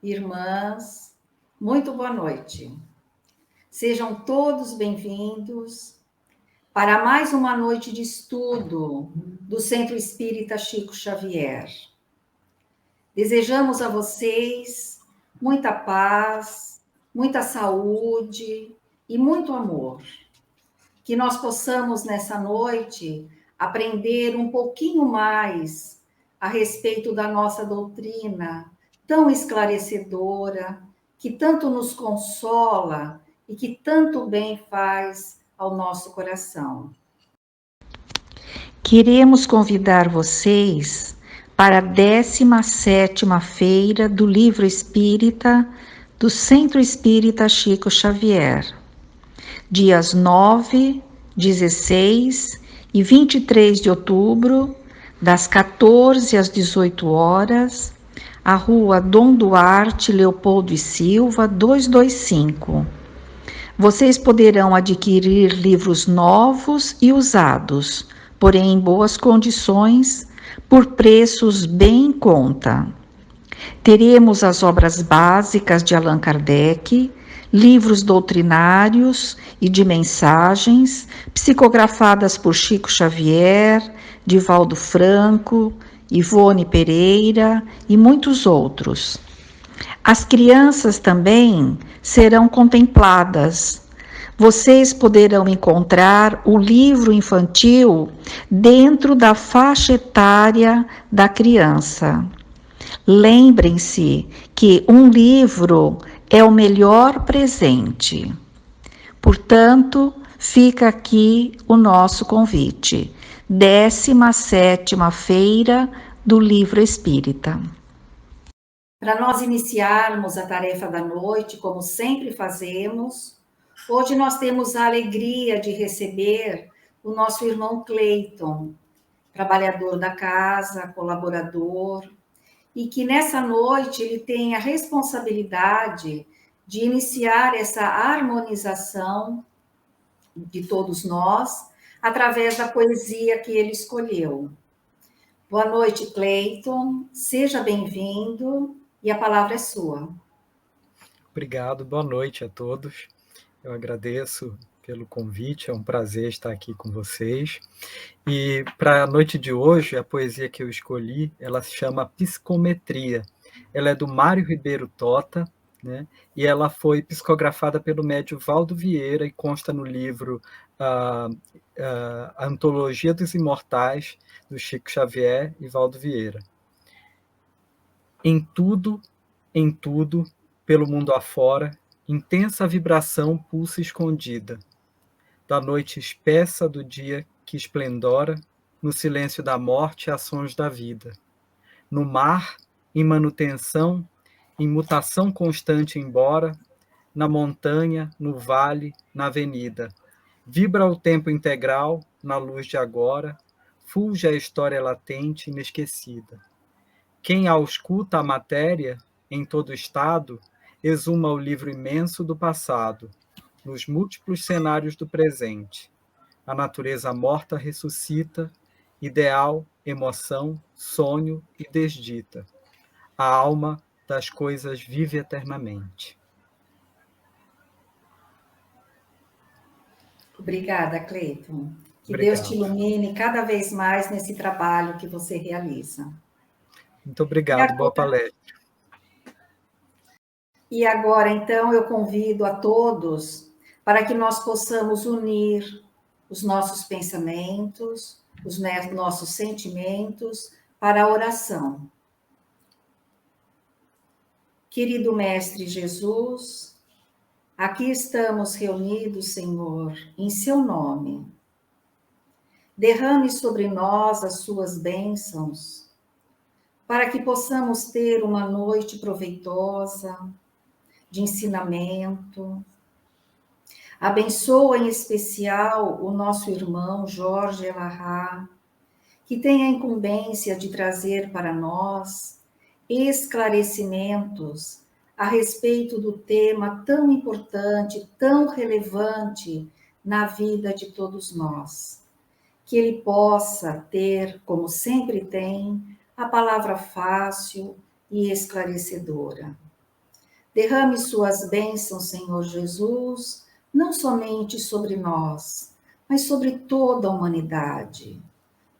irmãs, muito boa noite. Sejam todos bem-vindos para mais uma noite de estudo do Centro Espírita Chico Xavier. Desejamos a vocês muita paz, muita saúde e muito amor. Que nós possamos, nessa noite, aprender um pouquinho mais a respeito da nossa doutrina, tão esclarecedora, que tanto nos consola e que tanto bem faz ao nosso coração. Queremos convidar vocês para a 17ª Feira do Livro Espírita do Centro Espírita Chico Xavier, dias 9, 16 e 23 de outubro, das 14 às 18 horas, a Rua Dom Duarte Leopoldo e Silva, 225. Vocês poderão adquirir livros novos e usados, porém em boas condições, por preços bem em conta. Teremos as obras básicas de Allan Kardec, livros doutrinários e de mensagens, psicografadas por Chico Xavier, Divaldo Franco, Ivone Pereira e muitos outros. As crianças também serão contempladas. Vocês poderão encontrar o livro infantil dentro da faixa etária da criança. Lembrem-se que um livro é o melhor presente. Portanto, fica aqui o nosso convite. 17ª Feira do Livro Espírita. Para nós iniciarmos a tarefa da noite, como sempre fazemos, hoje nós temos a alegria de receber o nosso irmão Cleiton, trabalhador da casa, colaborador, e que nessa noite ele tem a responsabilidade de iniciar essa harmonização de todos nós através da poesia que ele escolheu. Boa noite, Cleiton, seja bem-vindo e a palavra é sua. Obrigado, boa noite a todos. Eu agradeço pelo convite, é um prazer estar aqui com vocês. E para a noite de hoje, a poesia que eu escolhi, ela se chama Psicometria. Ela é do Mário Ribeiro Tota, né? E ela foi psicografada pelo médium Valdo Vieira e consta no livro a Antologia dos Imortais, do Chico Xavier e Valdo Vieira. Em tudo, pelo mundo afora, intensa vibração pulsa escondida, da noite espessa do dia que esplendora, no silêncio da morte há sons da vida. No mar, em manutenção, em mutação constante embora, na montanha, no vale, na avenida. Vibra o tempo integral, na luz de agora, fulge a história latente, inesquecida. Quem ausculta a matéria, em todo estado, exuma o livro imenso do passado, nos múltiplos cenários do presente. A natureza morta ressuscita, ideal, emoção, sonho e desdita. A alma das coisas vive eternamente. Obrigada, Cleiton. Que Obrigado. Deus te ilumine cada vez mais nesse trabalho que você realiza. Muito obrigado, boa palestra. E agora, então, eu convido a todos para que nós possamos unir os nossos pensamentos, os nossos sentimentos para a oração. Querido Mestre Jesus, aqui estamos reunidos, Senhor, em seu nome. Derrame sobre nós as suas bênçãos, para que possamos ter uma noite proveitosa, de ensinamento. Abençoa em especial o nosso irmão Jorge Elahá, que tem a incumbência de trazer para nós esclarecimentos a respeito do tema tão importante, tão relevante na vida de todos nós. Que ele possa ter, como sempre tem, a palavra fácil e esclarecedora. Derrame suas bênçãos, Senhor Jesus, não somente sobre nós, mas sobre toda a humanidade.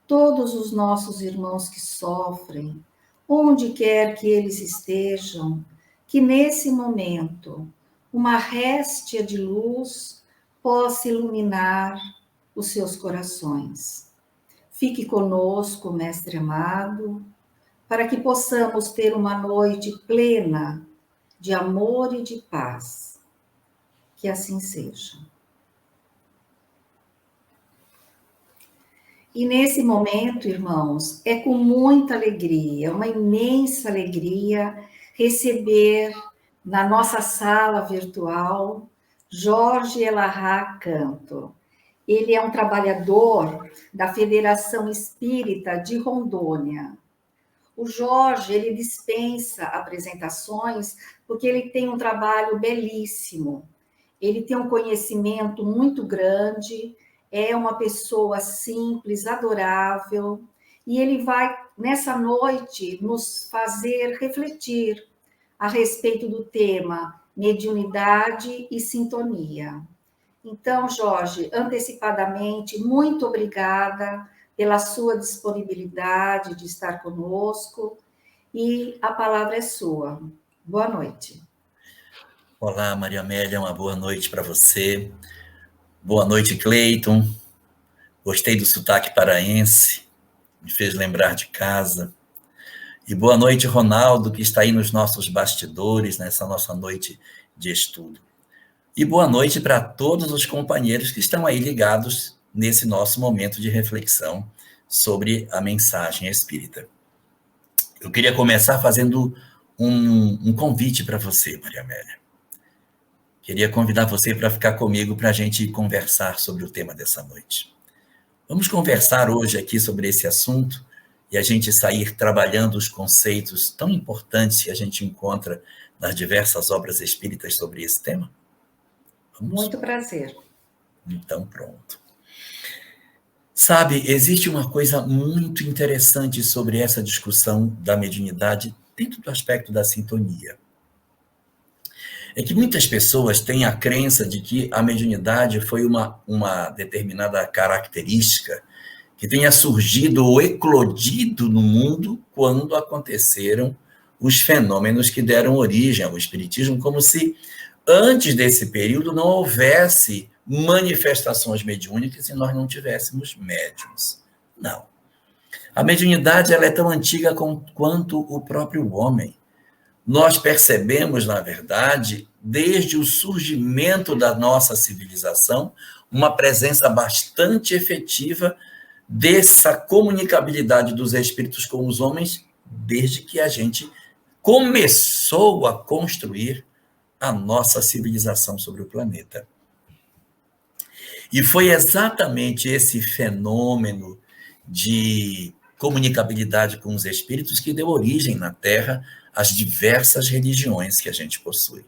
Todos os nossos irmãos que sofrem, onde quer que eles estejam, que nesse momento uma réstia de luz possa iluminar os seus corações. Fique conosco, Mestre amado, para que possamos ter uma noite plena de amor e de paz. Que assim seja. E nesse momento, irmãos, é com muita alegria, uma imensa alegria, receber na nossa sala virtual Jorge Elarrat Canto. Ele é um trabalhador da Federação Espírita de Rondônia. O Jorge, ele dispensa apresentações porque ele tem um trabalho belíssimo. Ele tem um conhecimento muito grande, é uma pessoa simples, adorável, e ele vai, nessa noite, nos fazer refletir a respeito do tema mediunidade e sintonia. Então, Jorge, antecipadamente, muito obrigada pela sua disponibilidade de estar conosco, e a palavra é sua. Boa noite. Olá, Maria Amélia, uma boa noite para você. Boa noite, Cleiton. Gostei do sotaque paraense, me fez lembrar de casa. E boa noite, Ronaldo, que está aí nos nossos bastidores, nessa nossa noite de estudo. E boa noite para todos os companheiros que estão aí ligados nesse nosso momento de reflexão sobre a mensagem espírita. Eu queria começar fazendo um convite para você, Maria Amélia. Queria convidar você para ficar comigo para a gente conversar sobre o tema dessa noite. Vamos conversar hoje aqui sobre esse assunto e a gente sair trabalhando os conceitos tão importantes que a gente encontra nas diversas obras espíritas sobre esse tema? Vamos? Muito prazer. Então, pronto. Sabe, existe uma coisa muito interessante sobre essa discussão da mediunidade dentro do aspecto da sintonia. É que muitas pessoas têm a crença de que a mediunidade foi uma determinada característica que tenha surgido ou eclodido no mundo quando aconteceram os fenômenos que deram origem ao espiritismo, como se antes desse período não houvesse manifestações mediúnicas e nós não tivéssemos médiuns. Não. A mediunidade ela é tão antiga quanto o próprio homem. Nós percebemos, na verdade, desde o surgimento da nossa civilização, uma presença bastante efetiva dessa comunicabilidade dos espíritos com os homens, desde que a gente começou a construir a nossa civilização sobre o planeta. E foi exatamente esse fenômeno de comunicabilidade com os espíritos que deu origem na Terra às diversas religiões que a gente possui.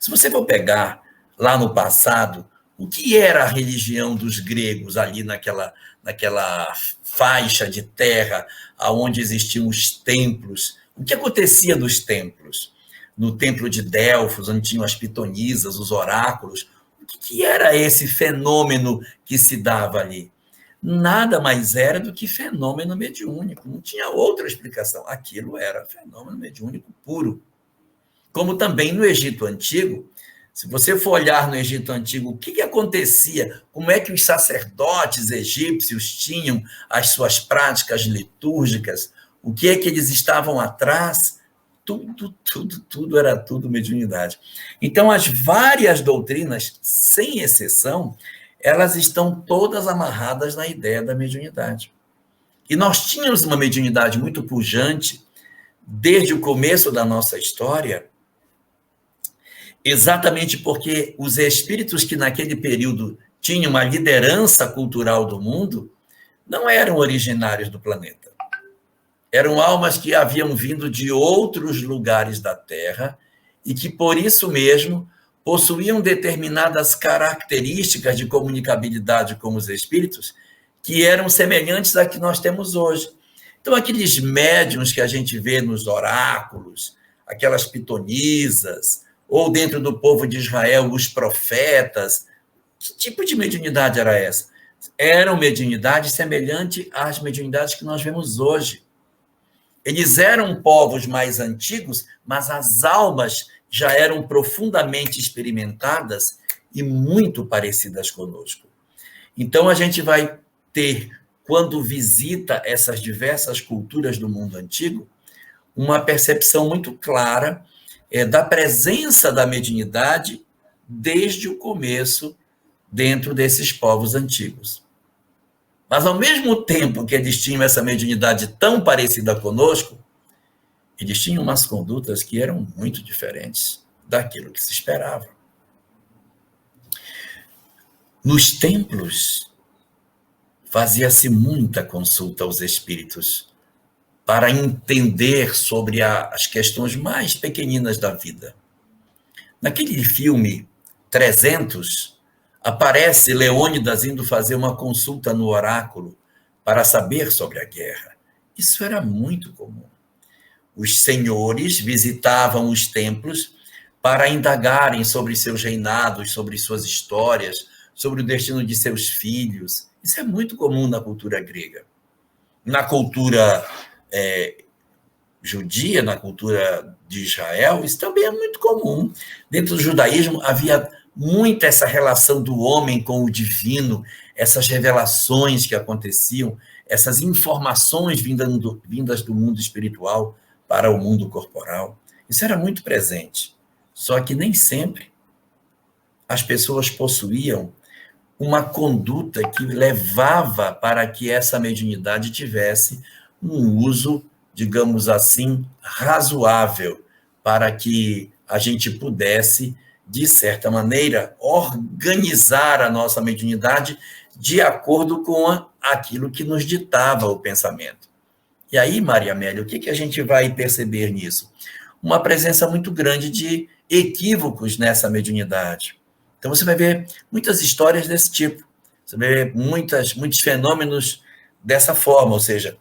Se você for pegar lá no passado, o que era a religião dos gregos ali naquela faixa de terra onde existiam os templos, o que acontecia nos templos? No templo de Delfos, onde tinham as pitonisas, os oráculos, o que era esse fenômeno que se dava ali? Nada mais era do que fenômeno mediúnico, não tinha outra explicação. Aquilo era fenômeno mediúnico puro. Como também no Egito Antigo, se você for olhar no Egito Antigo, o que acontecia? Como é que os sacerdotes egípcios tinham as suas práticas litúrgicas? O que é que eles estavam atrás? Tudo era tudo mediunidade. Então, as várias doutrinas, sem exceção, elas estão todas amarradas na ideia da mediunidade. E nós tínhamos uma mediunidade muito pujante desde o começo da nossa história, exatamente porque os espíritos que naquele período tinham uma liderança cultural do mundo não eram originários do planeta. Eram almas que haviam vindo de outros lugares da Terra e que, por isso mesmo, possuíam determinadas características de comunicabilidade com os espíritos que eram semelhantes à que nós temos hoje. Então, aqueles médiuns que a gente vê nos oráculos, aquelas pitonisas, ou dentro do povo de Israel, os profetas. Que tipo de mediunidade era essa? Eram mediunidades semelhantes às mediunidades que nós vemos hoje. Eles eram povos mais antigos, mas as almas já eram profundamente experimentadas e muito parecidas conosco. Então, a gente vai ter, quando visita essas diversas culturas do mundo antigo, uma percepção muito clara da presença da mediunidade desde o começo dentro desses povos antigos. Mas, ao mesmo tempo que eles tinham essa mediunidade tão parecida conosco, eles tinham umas condutas que eram muito diferentes daquilo que se esperava. Nos templos, fazia-se muita consulta aos espíritos para entender sobre as questões mais pequeninas da vida. Naquele filme 300, aparece Leônidas indo fazer uma consulta no oráculo para saber sobre a guerra. Isso era muito comum. Os senhores visitavam os templos para indagarem sobre seus reinados, sobre suas histórias, sobre o destino de seus filhos. Isso é muito comum na cultura grega. Na cultura judia, na cultura de Israel, isso também é muito comum. Dentro do judaísmo havia muito essa relação do homem com o divino, essas revelações que aconteciam, essas informações vindas do mundo espiritual para o mundo corporal. Isso era muito presente. Só que nem sempre as pessoas possuíam uma conduta que levava para que essa mediunidade tivesse um uso, digamos assim, razoável, para que a gente pudesse, de certa maneira, organizar a nossa mediunidade de acordo com aquilo que nos ditava o pensamento. E aí, Maria Amélia, o que a gente vai perceber nisso? Uma presença muito grande de equívocos nessa mediunidade. Então, você vai ver muitas histórias desse tipo. Você vai ver muitos fenômenos dessa forma, ou seja,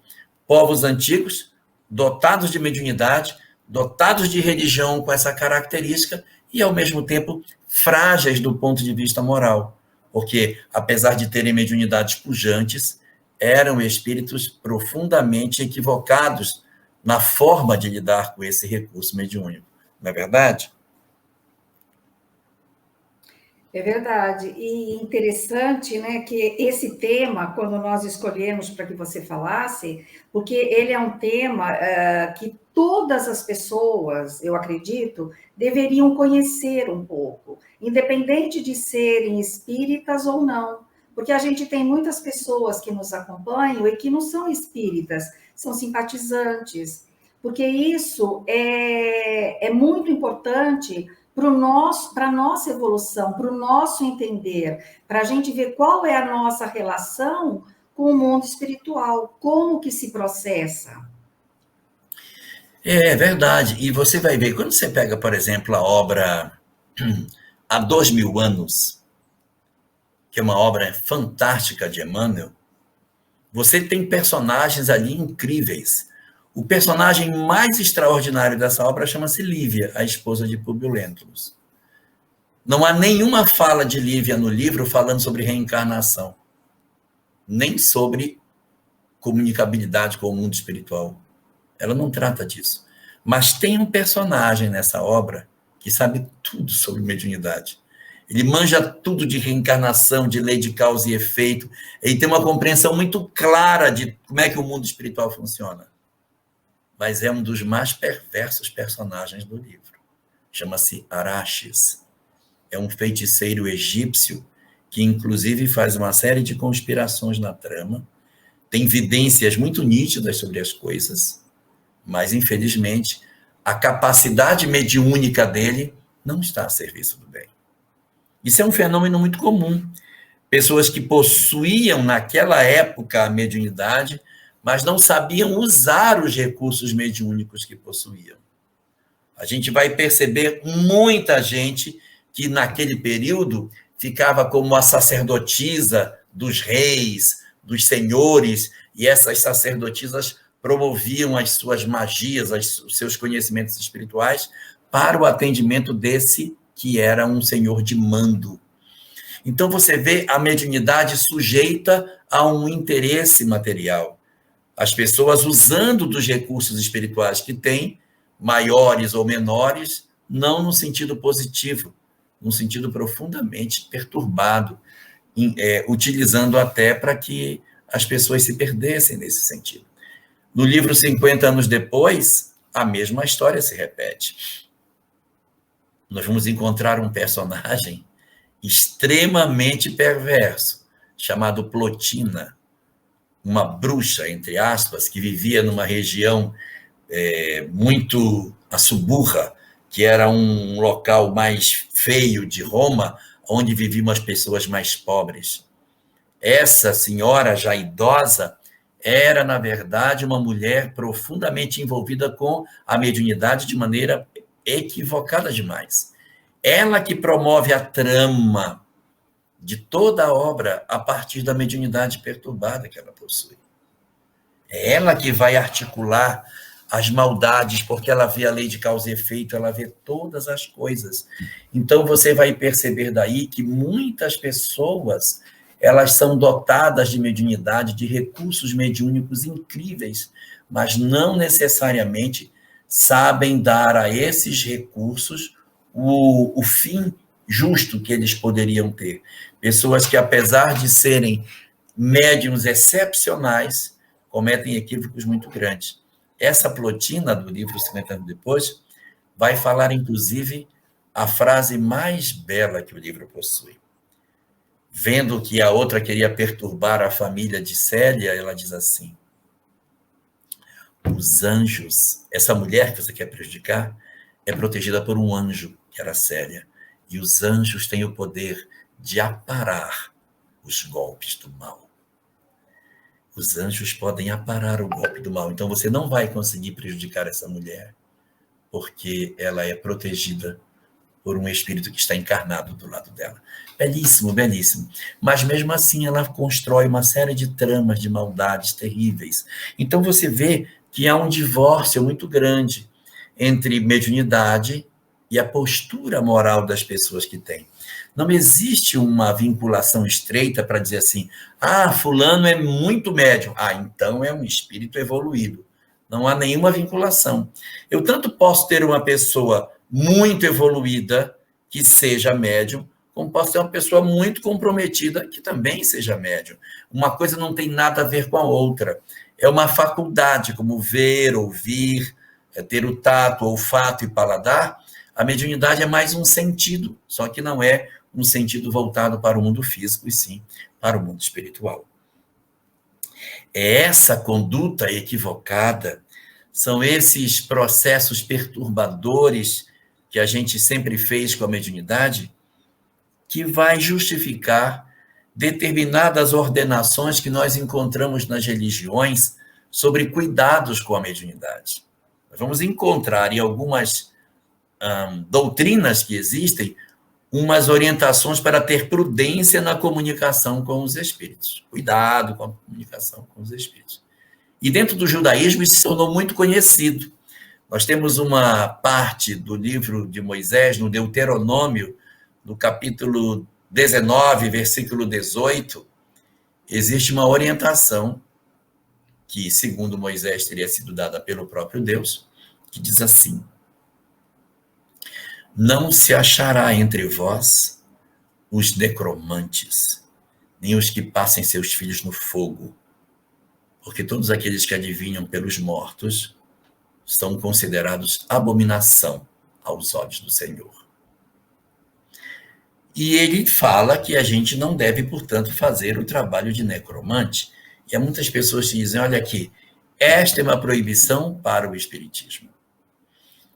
povos antigos, dotados de mediunidade, dotados de religião com essa característica e, ao mesmo tempo, frágeis do ponto de vista moral. Porque, apesar de terem mediunidades pujantes, eram espíritos profundamente equivocados na forma de lidar com esse recurso mediúnico. Não é verdade? É verdade. E interessante, né, que esse tema, quando nós escolhemos para que você falasse, porque ele é um tema que todas as pessoas, eu acredito, deveriam conhecer um pouco, independente de serem espíritas ou não. Porque a gente tem muitas pessoas que nos acompanham e que não são espíritas, são simpatizantes. Porque isso é muito importante para a nossa evolução, para o nosso entender, para a gente ver qual é a nossa relação com o mundo espiritual, como que se processa. É verdade, e você vai ver, quando você pega, por exemplo, a obra Há 2000 Anos, que é uma obra fantástica de Emmanuel, você tem personagens ali incríveis. O personagem mais extraordinário dessa obra chama-se Lívia, a esposa de Públio Lentulus. Não há nenhuma fala de Lívia no livro falando sobre reencarnação, nem sobre comunicabilidade com o mundo espiritual. Ela não trata disso. Mas tem um personagem nessa obra que sabe tudo sobre mediunidade. Ele manja tudo de reencarnação, de lei de causa e efeito. Ele tem uma compreensão muito clara de como é que o mundo espiritual funciona. Mas é um dos mais perversos personagens do livro. Chama-se Araxes. É um feiticeiro egípcio que, inclusive, faz uma série de conspirações na trama. Tem evidências muito nítidas sobre as coisas, mas, infelizmente, a capacidade mediúnica dele não está a serviço do bem. Isso é um fenômeno muito comum. Pessoas que possuíam, naquela época, a mediunidade, mas não sabiam usar os recursos mediúnicos que possuíam. A gente vai perceber muita gente que, naquele período, ficava como a sacerdotisa dos reis, dos senhores, e essas sacerdotisas promoviam as suas magias, os seus conhecimentos espirituais para o atendimento desse que era um senhor de mando. Então, você vê a mediunidade sujeita a um interesse material. As pessoas usando dos recursos espirituais que têm, maiores ou menores, não no sentido positivo, no sentido profundamente perturbado, utilizando até para que as pessoas se perdessem nesse sentido. No livro 50 anos depois, a mesma história se repete. Nós vamos encontrar um personagem extremamente perverso, chamado Plotina, uma bruxa, entre aspas, que vivia numa região muito a Suburra, que era um local mais feio de Roma, onde viviam as pessoas mais pobres. Essa senhora, já idosa, era, na verdade, uma mulher profundamente envolvida com a mediunidade de maneira equivocada demais. Ela que promove a trama de toda a obra a partir da mediunidade perturbada que ela possui. É ela que vai articular as maldades, porque ela vê a lei de causa e efeito, ela vê todas as coisas. Então, você vai perceber daí que muitas pessoas, elas são dotadas de mediunidade, de recursos mediúnicos incríveis, mas não necessariamente sabem dar a esses recursos o fim justo que eles poderiam ter. Pessoas que, apesar de serem médiuns excepcionais, cometem equívocos muito grandes. Essa Plotina, do livro 50 anos depois, vai falar, inclusive, a frase mais bela que o livro possui. Vendo que a outra queria perturbar a família de Célia, ela diz assim: os anjos, essa mulher que você quer prejudicar, é protegida por um anjo, que era Célia, e os anjos têm o poder de aparar os golpes do mal. Os anjos podem aparar o golpe do mal. Então, você não vai conseguir prejudicar essa mulher, porque ela é protegida por um espírito que está encarnado do lado dela. Belíssimo, belíssimo. Mas, mesmo assim, ela constrói uma série de tramas de maldades terríveis. Então, você vê que há um divórcio muito grande entre mediunidade e a postura moral das pessoas que têm. Não existe uma vinculação estreita para dizer assim: ah, fulano é muito médium, então é um espírito evoluído. Não há nenhuma vinculação. Eu tanto posso ter uma pessoa muito evoluída que seja médium, como posso ter uma pessoa muito comprometida que também seja médium. Uma coisa não tem nada a ver com a outra. É uma faculdade, como ver, ouvir, ter o tato, olfato e paladar. A mediunidade é mais um sentido, só que não é um sentido voltado para o mundo físico, e sim para o mundo espiritual. É essa conduta equivocada, são esses processos perturbadores que a gente sempre fez com a mediunidade, que vai justificar determinadas ordenações que nós encontramos nas religiões sobre cuidados com a mediunidade. Nós vamos encontrar em algumas doutrinas que existem umas orientações para ter prudência na comunicação com os espíritos. Cuidado com a comunicação com os espíritos. E dentro do judaísmo isso se tornou muito conhecido. Nós temos uma parte do livro de Moisés, no Deuteronômio, no capítulo 19, versículo 18, existe uma orientação que, segundo Moisés, teria sido dada pelo próprio Deus, que diz assim: não se achará entre vós os necromantes, nem os que passem seus filhos no fogo, porque todos aqueles que adivinham pelos mortos são considerados abominação aos olhos do Senhor. E ele fala que a gente não deve, portanto, fazer o trabalho de necromante. E há muitas pessoas que dizem: olha aqui, esta é uma proibição para o espiritismo.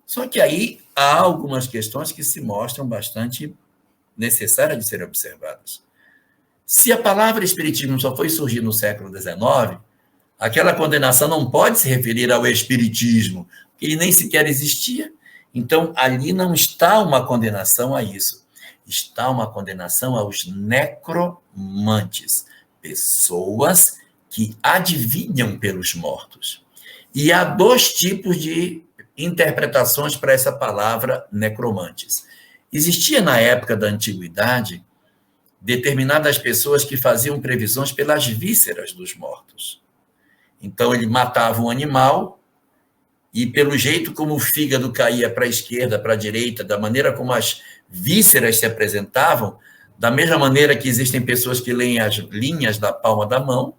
Só que aí há algumas questões que se mostram bastante necessárias de serem observadas. Se a palavra espiritismo só foi surgir no século XIX, aquela condenação não pode se referir ao espiritismo, porque ele nem sequer existia. Então, ali não está uma condenação a isso. Está uma condenação aos necromantes, pessoas que adivinham pelos mortos. E há dois tipos de interpretações para essa palavra necromantes. Existia na época da antiguidade determinadas pessoas que faziam previsões pelas vísceras dos mortos. Então ele matava um animal e pelo jeito como o fígado caía para a esquerda, para a direita, da maneira como as vísceras se apresentavam, da mesma maneira que existem pessoas que leem as linhas da palma da mão,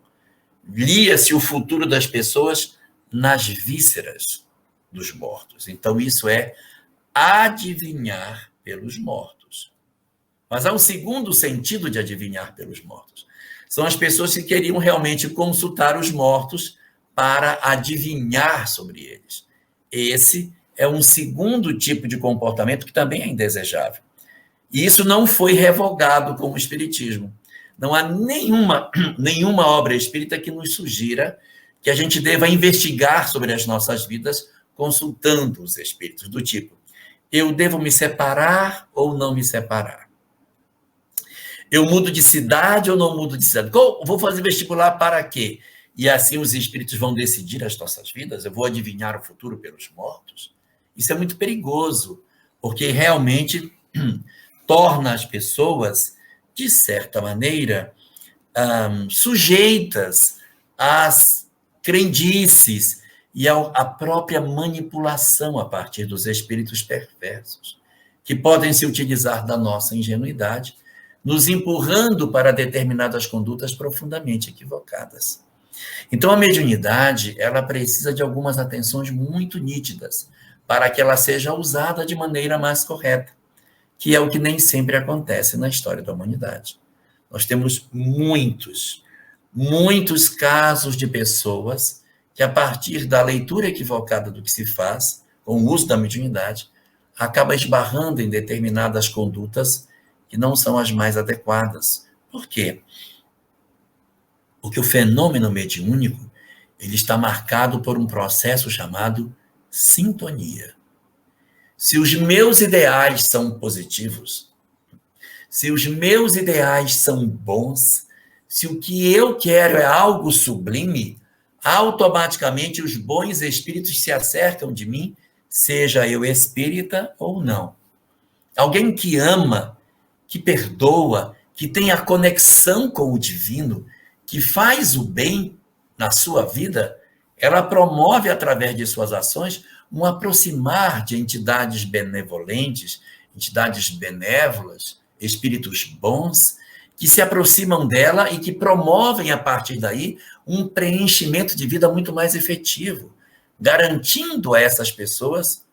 lia-se o futuro das pessoas nas vísceras dos mortos. Então, isso é adivinhar pelos mortos. Mas há um segundo sentido de adivinhar pelos mortos. São as pessoas que queriam realmente consultar os mortos para adivinhar sobre eles. Esse é um segundo tipo de comportamento que também é indesejável. E isso não foi revogado com o Espiritismo. Não há nenhuma obra espírita que nos sugira que a gente deva investigar sobre as nossas vidas consultando os espíritos, do tipo, eu devo me separar ou não me separar? Eu mudo de cidade ou não mudo de cidade? Vou fazer vestibular para quê? E assim os espíritos vão decidir as nossas vidas? Eu vou adivinhar o futuro pelos mortos? Isso é muito perigoso, porque realmente torna as pessoas, de certa maneira, sujeitas às crendices e à própria manipulação a partir dos espíritos perversos, que podem se utilizar da nossa ingenuidade, nos empurrando para determinadas condutas profundamente equivocadas. Então, a mediunidade, ela precisa de algumas atenções muito nítidas para que ela seja usada de maneira mais correta, que é o que nem sempre acontece na história da humanidade. Nós temos muitos casos de pessoas que, a partir da leitura equivocada do que se faz, com o uso da mediunidade, acaba esbarrando em determinadas condutas que não são as mais adequadas. Por quê? Porque o fenômeno mediúnico, ele está marcado por um processo chamado sintonia. Se os meus ideais são positivos, se os meus ideais são bons, se o que eu quero é algo sublime, automaticamente os bons espíritos se acercam de mim, seja eu espírita ou não. Alguém que ama, que perdoa, que tem a conexão com o divino, que faz o bem na sua vida, ela promove, através de suas ações, um aproximar de entidades benevolentes, entidades benévolas, espíritos bons, que se aproximam dela e que promovem, a partir daí, um preenchimento de vida muito mais efetivo, garantindo a essas pessoas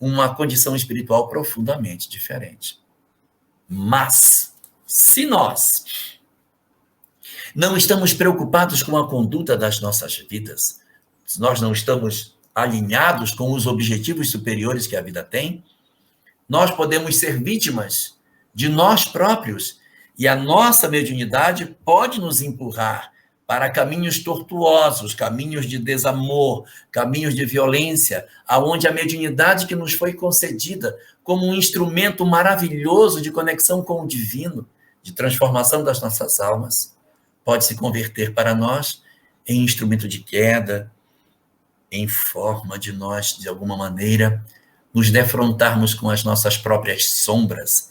uma condição espiritual profundamente diferente. Mas, se nós não estamos preocupados com a conduta das nossas vidas, se nós não estamos alinhados com os objetivos superiores que a vida tem, nós podemos ser vítimas de nós próprios, e a nossa mediunidade pode nos empurrar para caminhos tortuosos, caminhos de desamor, caminhos de violência, aonde a mediunidade que nos foi concedida como um instrumento maravilhoso de conexão com o divino, de transformação das nossas almas, pode se converter para nós em instrumento de queda, em forma de nós, de alguma maneira, nos defrontarmos com as nossas próprias sombras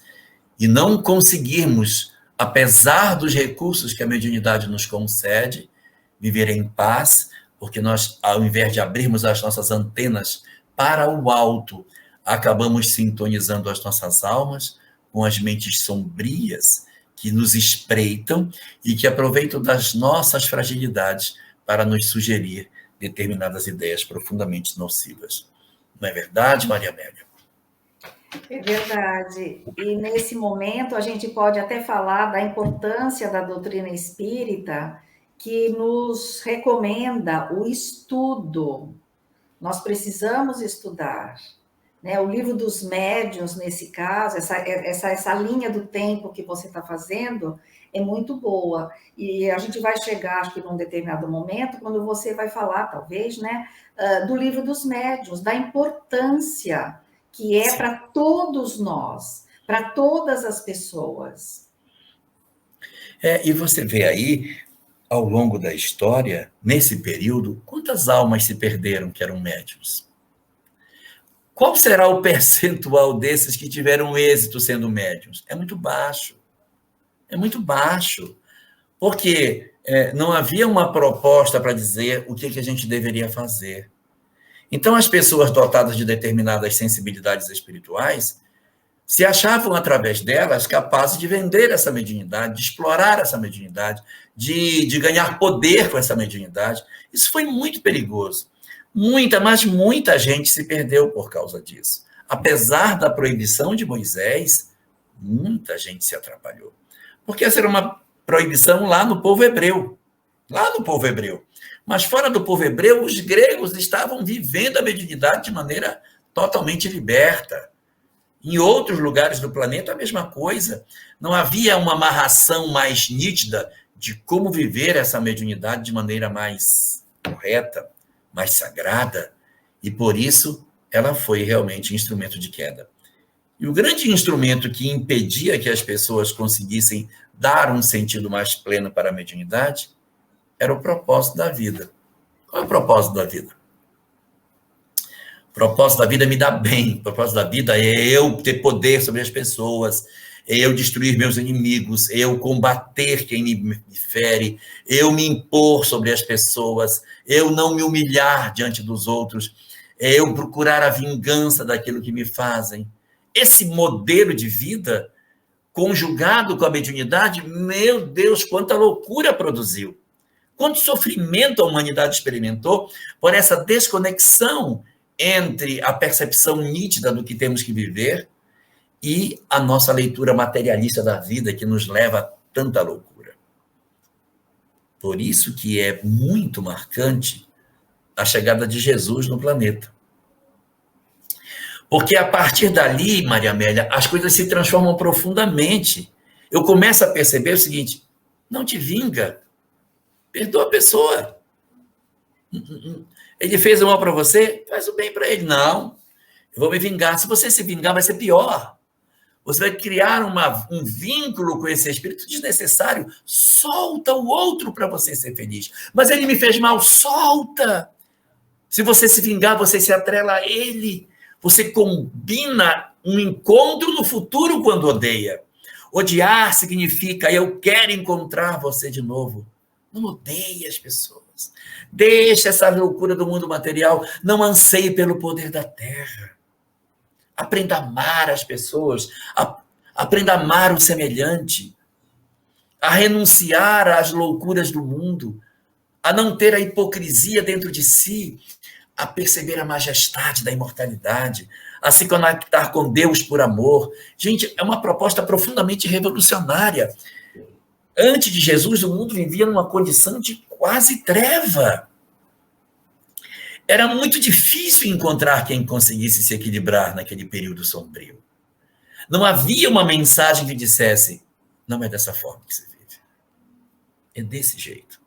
e não conseguirmos, apesar dos recursos que a mediunidade nos concede, viver em paz, porque nós, ao invés de abrirmos as nossas antenas para o alto, acabamos sintonizando as nossas almas com as mentes sombrias que nos espreitam e que aproveitam das nossas fragilidades para nos sugerir determinadas ideias profundamente nocivas. Não é verdade, Maria Amélia? É verdade. E nesse momento a gente pode até falar da importância da doutrina espírita, que nos recomenda o estudo. Nós precisamos estudar. Né? O livro dos médiuns, nesse caso, essa linha do tempo que você está fazendo é muito boa. E a gente vai chegar, acho que num determinado momento, quando você vai falar, talvez, né, do livro dos médiuns, da importância que é para todos nós, para todas as pessoas. E você vê aí ao longo da história, nesse período, quantas almas se perderam que eram médiuns? Qual será o percentual desses que tiveram êxito sendo médiuns? É muito baixo. É muito baixo. Porque não havia uma proposta para dizer o que a gente deveria fazer. Então, as pessoas dotadas de determinadas sensibilidades espirituais se achavam, através delas, capazes de vender essa mediunidade, de explorar essa mediunidade, de ganhar poder com essa mediunidade. Isso foi muito perigoso. Mas muita gente se perdeu por causa disso. Apesar da proibição de Moisés, muita gente se atrapalhou. Porque essa era uma proibição lá no povo hebreu. Lá no povo hebreu. Mas fora do povo hebreu, os gregos estavam vivendo a mediunidade de maneira totalmente liberta. Em outros lugares do planeta, a mesma coisa. Não havia uma amarração mais nítida de como viver essa mediunidade de maneira mais correta, mais sagrada, e por isso ela foi realmente instrumento de queda. E o grande instrumento que impedia que as pessoas conseguissem dar um sentido mais pleno para a mediunidade era o propósito da vida. Qual é o propósito da vida? O propósito da vida é me dar bem. O propósito da vida é eu ter poder sobre as pessoas, é eu destruir meus inimigos, é eu combater quem me fere, eu me impor sobre as pessoas, eu não me humilhar diante dos outros, é eu procurar a vingança daquilo que me fazem. Esse modelo de vida, conjugado com a mediunidade, meu Deus, quanta loucura produziu. Quanto sofrimento a humanidade experimentou por essa desconexão entre a percepção nítida do que temos que viver e a nossa leitura materialista da vida, que nos leva a tanta loucura. Por isso que é muito marcante a chegada de Jesus no planeta. Porque a partir dali, Maria Amélia, as coisas se transformam profundamente. Eu começo a perceber o seguinte: não te vinga, perdoa a pessoa. Ele fez o mal para você, faz o bem para ele. Não, eu vou me vingar. Se você se vingar, vai ser pior. Você vai criar um vínculo com esse espírito desnecessário. Solta o outro para você ser feliz. Mas ele me fez mal, solta. Se você se vingar, você se atrela a ele. Você combina um encontro no futuro quando odeia. Odiar significa eu quero encontrar você de novo. Não odeie as pessoas. Deixa essa loucura do mundo material. Não anseie pelo poder da terra. Aprenda a amar as pessoas. Aprenda a amar o semelhante. A renunciar às loucuras do mundo. A não ter a hipocrisia dentro de si. A perceber a majestade da imortalidade. A se conectar com Deus por amor. Gente, é uma proposta profundamente revolucionária. Antes de Jesus, o mundo vivia numa condição de quase treva. Era muito difícil encontrar quem conseguisse se equilibrar naquele período sombrio. Não havia uma mensagem que dissesse, não é dessa forma que se vive. É desse jeito.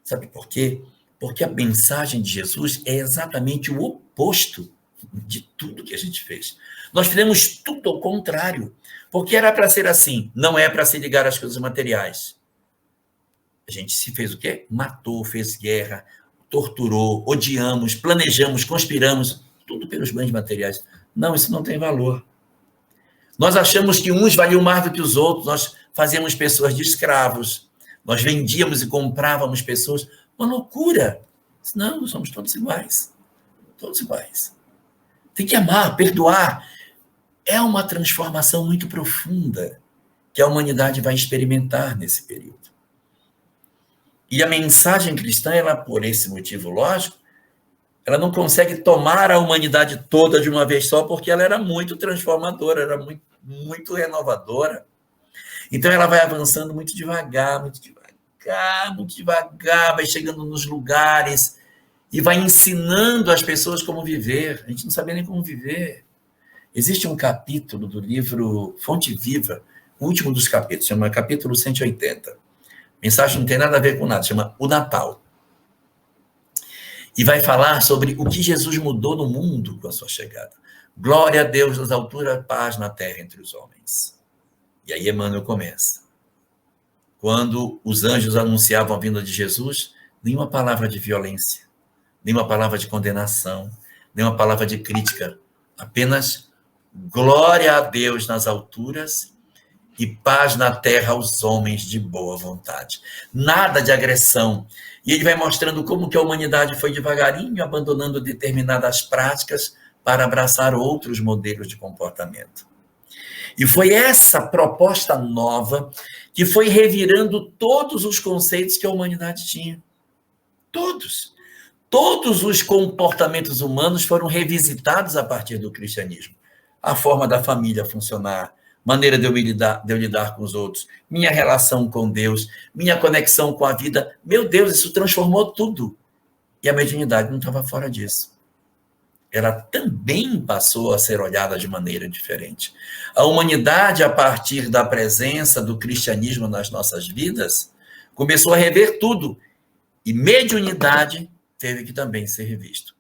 Sabe por quê? Porque a mensagem de Jesus é exatamente o oposto de tudo que a gente fez. Nós fizemos tudo ao contrário. Porque era para ser assim, não é para se ligar às coisas materiais. A gente se fez o quê? Matou, fez guerra, torturou, odiamos, planejamos, conspiramos, tudo pelos bens materiais. Não, isso não tem valor. Nós achamos que uns valiam mais do que os outros, nós fazíamos pessoas de escravos, nós vendíamos e comprávamos pessoas. Uma loucura. Não, nós somos todos iguais. Todos iguais. Tem que amar, perdoar. É uma transformação muito profunda que a humanidade vai experimentar nesse período. E a mensagem cristã, ela, por esse motivo lógico, ela não consegue tomar a humanidade toda de uma vez só, porque ela era muito transformadora, era muito renovadora. Então, ela vai avançando muito devagar, vai chegando nos lugares e vai ensinando as pessoas como viver. A gente não sabia nem como viver. Existe um capítulo do livro Fonte Viva, o último dos capítulos, chama capítulo 180. Mensagem não tem nada a ver com nada, chama O Natal. E vai falar sobre o que Jesus mudou no mundo com a sua chegada. Glória a Deus nas alturas, paz na terra entre os homens. E aí Emmanuel começa. quando os anjos anunciavam a vinda de Jesus, nenhuma palavra de violência, nenhuma palavra de condenação, nenhuma palavra de crítica, apenas glória a Deus nas alturas e paz na terra aos homens de boa vontade. Nada de agressão. E ele vai mostrando como que a humanidade foi devagarinho abandonando determinadas práticas para abraçar outros modelos de comportamento. E foi essa proposta nova que foi revirando todos os conceitos que a humanidade tinha. Todos. Todos os comportamentos humanos foram revisitados a partir do cristianismo. A forma da família funcionar, maneira de eu lidar com os outros, minha relação com Deus, minha conexão com a vida. Meu Deus, isso transformou tudo. E a mediunidade não estava fora disso. Ela também passou a ser olhada de maneira diferente. A humanidade, a partir da presença do cristianismo nas nossas vidas, começou a rever tudo. E mediunidade teve que também ser revisto.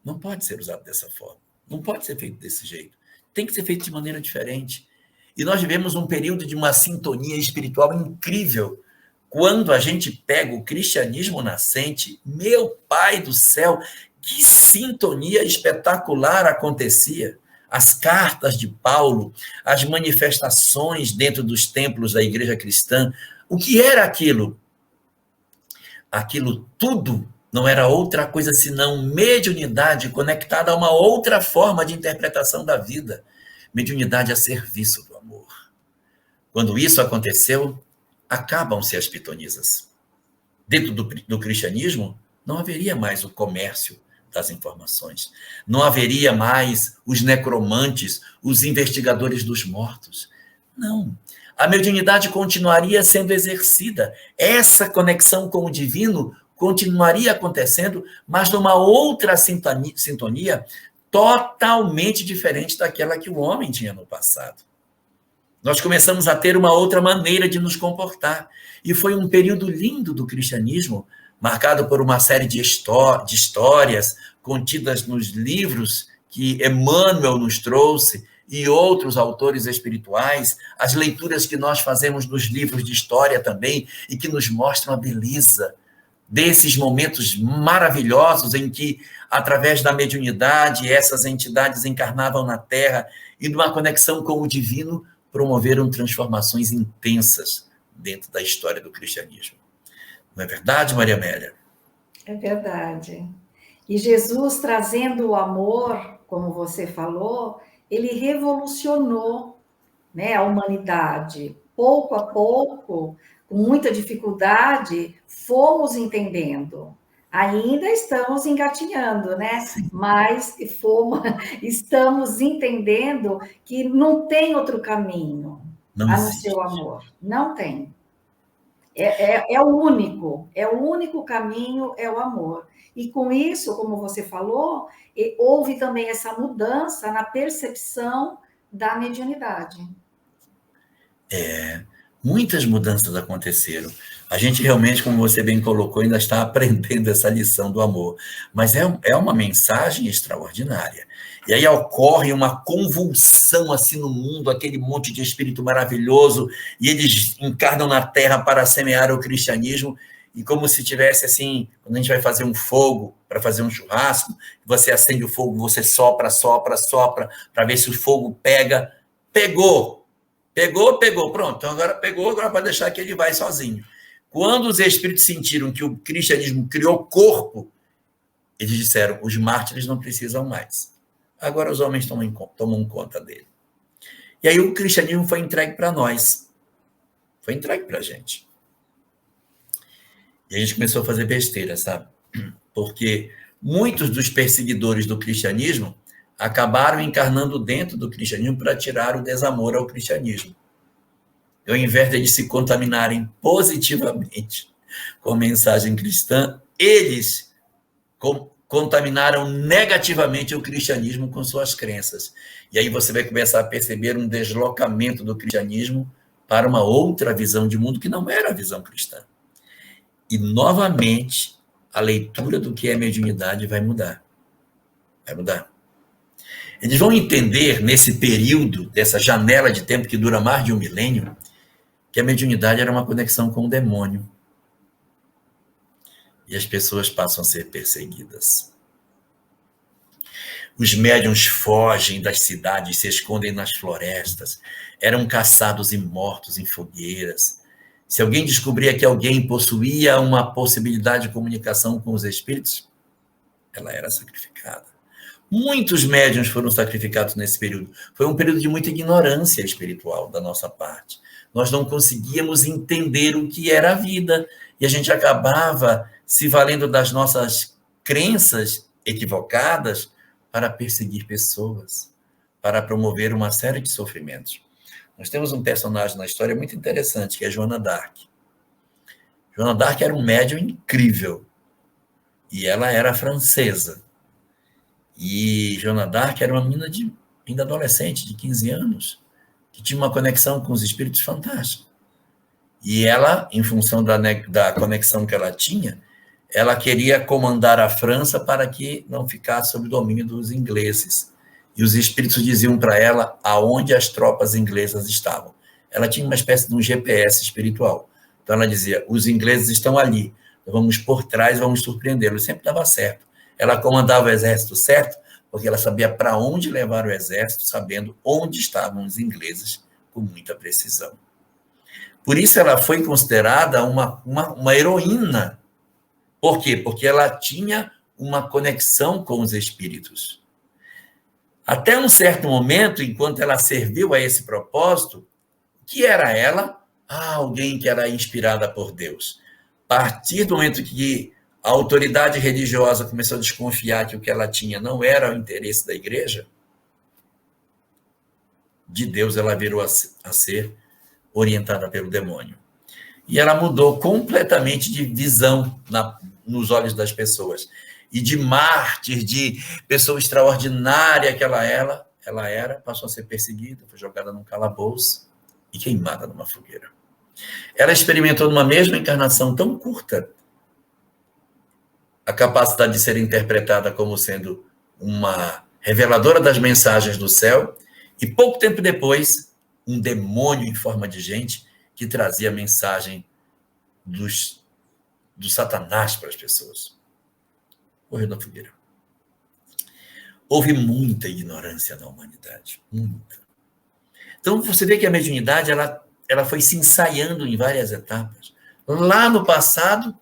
Não pode ser usado dessa forma. Não pode ser feito desse jeito. Tem que ser feito de maneira diferente. E nós vivemos um período de uma sintonia espiritual incrível. Quando a gente pega o cristianismo nascente, meu Pai do céu, que sintonia espetacular acontecia. As cartas de Paulo, as manifestações dentro dos templos da igreja cristã. O que era aquilo? Aquilo tudo não era outra coisa senão mediunidade conectada a uma outra forma de interpretação da vida. Mediunidade a serviço do amor. Quando isso aconteceu, acabam-se as pitonisas. Dentro do cristianismo, não haveria mais o comércio das informações. Não haveria mais os necromantes, os investigadores dos mortos. Não. A mediunidade continuaria sendo exercida. Essa conexão com o divino continuaria acontecendo, mas numa outra sintonia totalmente diferente daquela que o homem tinha no passado. Nós começamos a ter uma outra maneira de nos comportar. E foi um período lindo do cristianismo, marcado por uma série de histórias contidas nos livros que Emmanuel nos trouxe e outros autores espirituais, as leituras que nós fazemos nos livros de história também, e que nos mostram a beleza desses momentos maravilhosos em que, através da mediunidade, essas entidades encarnavam na Terra e, numa conexão com o divino, promoveram transformações intensas dentro da história do cristianismo. Não é verdade, Maria Amélia? É verdade. E Jesus, trazendo o amor, como você falou, ele revolucionou, né, a humanidade. Pouco a pouco, com muita dificuldade, fomos entendendo. Ainda estamos engatinhando, né? Sim. Mas estamos entendendo que não tem outro caminho a não ser o amor. Não tem. É o único caminho é o amor. E com isso, como você falou, houve também essa mudança na percepção da mediunidade. Muitas mudanças aconteceram. A gente realmente, como você bem colocou, ainda está aprendendo essa lição do amor. Mas é uma mensagem extraordinária. E aí ocorre uma convulsão assim no mundo, aquele monte de espírito maravilhoso, e eles encarnam na Terra para semear o cristianismo, e como se tivesse assim, quando a gente vai fazer um fogo, para fazer um churrasco, você acende o fogo, você sopra, para ver se o fogo pega. Pegou, pronto. Então agora pegou, agora vai deixar que ele vai sozinho. Quando os espíritos sentiram que o cristianismo criou corpo, eles disseram, os mártires não precisam mais. Agora os homens tomam conta dele. E aí o cristianismo foi entregue para nós. Foi entregue para a gente. E a gente começou a fazer besteira, sabe? Porque muitos dos perseguidores do cristianismo acabaram encarnando dentro do cristianismo para tirar o desamor ao cristianismo. E ao invés de eles se contaminarem positivamente com a mensagem cristã, eles contaminaram negativamente o cristianismo com suas crenças. E aí você vai começar a perceber um deslocamento do cristianismo para uma outra visão de mundo que não era a visão cristã. E, novamente, a leitura do que é mediunidade vai mudar. Vai mudar. Eles vão entender, nesse período, dessa janela de tempo que dura mais de 1 milênio, que a mediunidade era uma conexão com o demônio. E as pessoas passam a ser perseguidas. Os médiuns fogem das cidades, se escondem nas florestas, eram caçados e mortos em fogueiras. Se alguém descobria que alguém possuía uma possibilidade de comunicação com os espíritos, ela era sacrificada. Muitos médiuns foram sacrificados nesse período. Foi um período de muita ignorância espiritual da nossa parte. Nós não conseguíamos entender o que era a vida, e a gente acabava se valendo das nossas crenças equivocadas para perseguir pessoas, para promover uma série de sofrimentos. Nós temos um personagem na história muito interessante, que é Joana d'Arc. Joana d'Arc era um médium incrível, e ela era francesa. E Joana d'Arc era uma menina ainda adolescente, de 15 anos, que tinha uma conexão com os espíritos fantástica. E ela, em função da conexão que ela tinha, ela queria comandar a França para que não ficasse sob o domínio dos ingleses. E os espíritos diziam para ela aonde as tropas inglesas estavam. Ela tinha uma espécie de um GPS espiritual. Então ela dizia, os ingleses estão ali, vamos por trás, vamos surpreendê-los. Sempre dava certo. Ela comandava o exército certo, porque ela sabia para onde levar o exército, sabendo onde estavam os ingleses com muita precisão. Por isso ela foi considerada uma heroína. Por quê? Porque ela tinha uma conexão com os espíritos. Até um certo momento, enquanto ela serviu a esse propósito, que era ela? Alguém que era inspirada por Deus. A partir do momento que a autoridade religiosa começou a desconfiar que o que ela tinha não era o interesse da igreja, de Deus ela virou a ser orientada pelo demônio. E ela mudou completamente de visão nos olhos das pessoas. E de mártir, de pessoa extraordinária que ela era, passou a ser perseguida, foi jogada num calabouço e queimada numa fogueira. Ela experimentou numa mesma encarnação tão curta a capacidade de ser interpretada como sendo uma reveladora das mensagens do céu, e pouco tempo depois, um demônio em forma de gente que trazia a mensagem do Satanás para as pessoas. Morreu na fogueira. Houve muita ignorância na humanidade, muita. Então, você vê que a mediunidade ela foi se ensaiando em várias etapas. Lá no passado,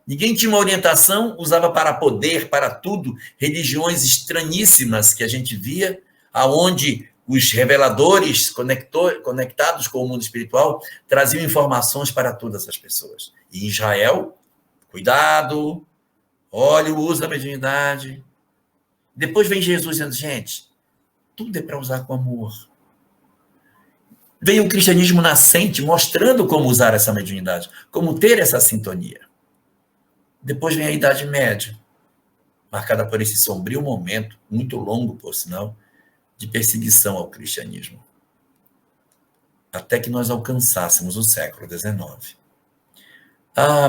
ninguém tinha uma orientação, usava para poder, para tudo, religiões estranhíssimas que a gente via, aonde os reveladores conectados com o mundo espiritual traziam informações para todas as pessoas. E em Israel, cuidado, olha o uso da mediunidade. Depois vem Jesus dizendo, gente, tudo é para usar com amor. Vem o cristianismo nascente mostrando como usar essa mediunidade, como ter essa sintonia. Depois vem a Idade Média, marcada por esse sombrio momento, muito longo, por sinal, de perseguição ao cristianismo. Até que nós alcançássemos o século XIX.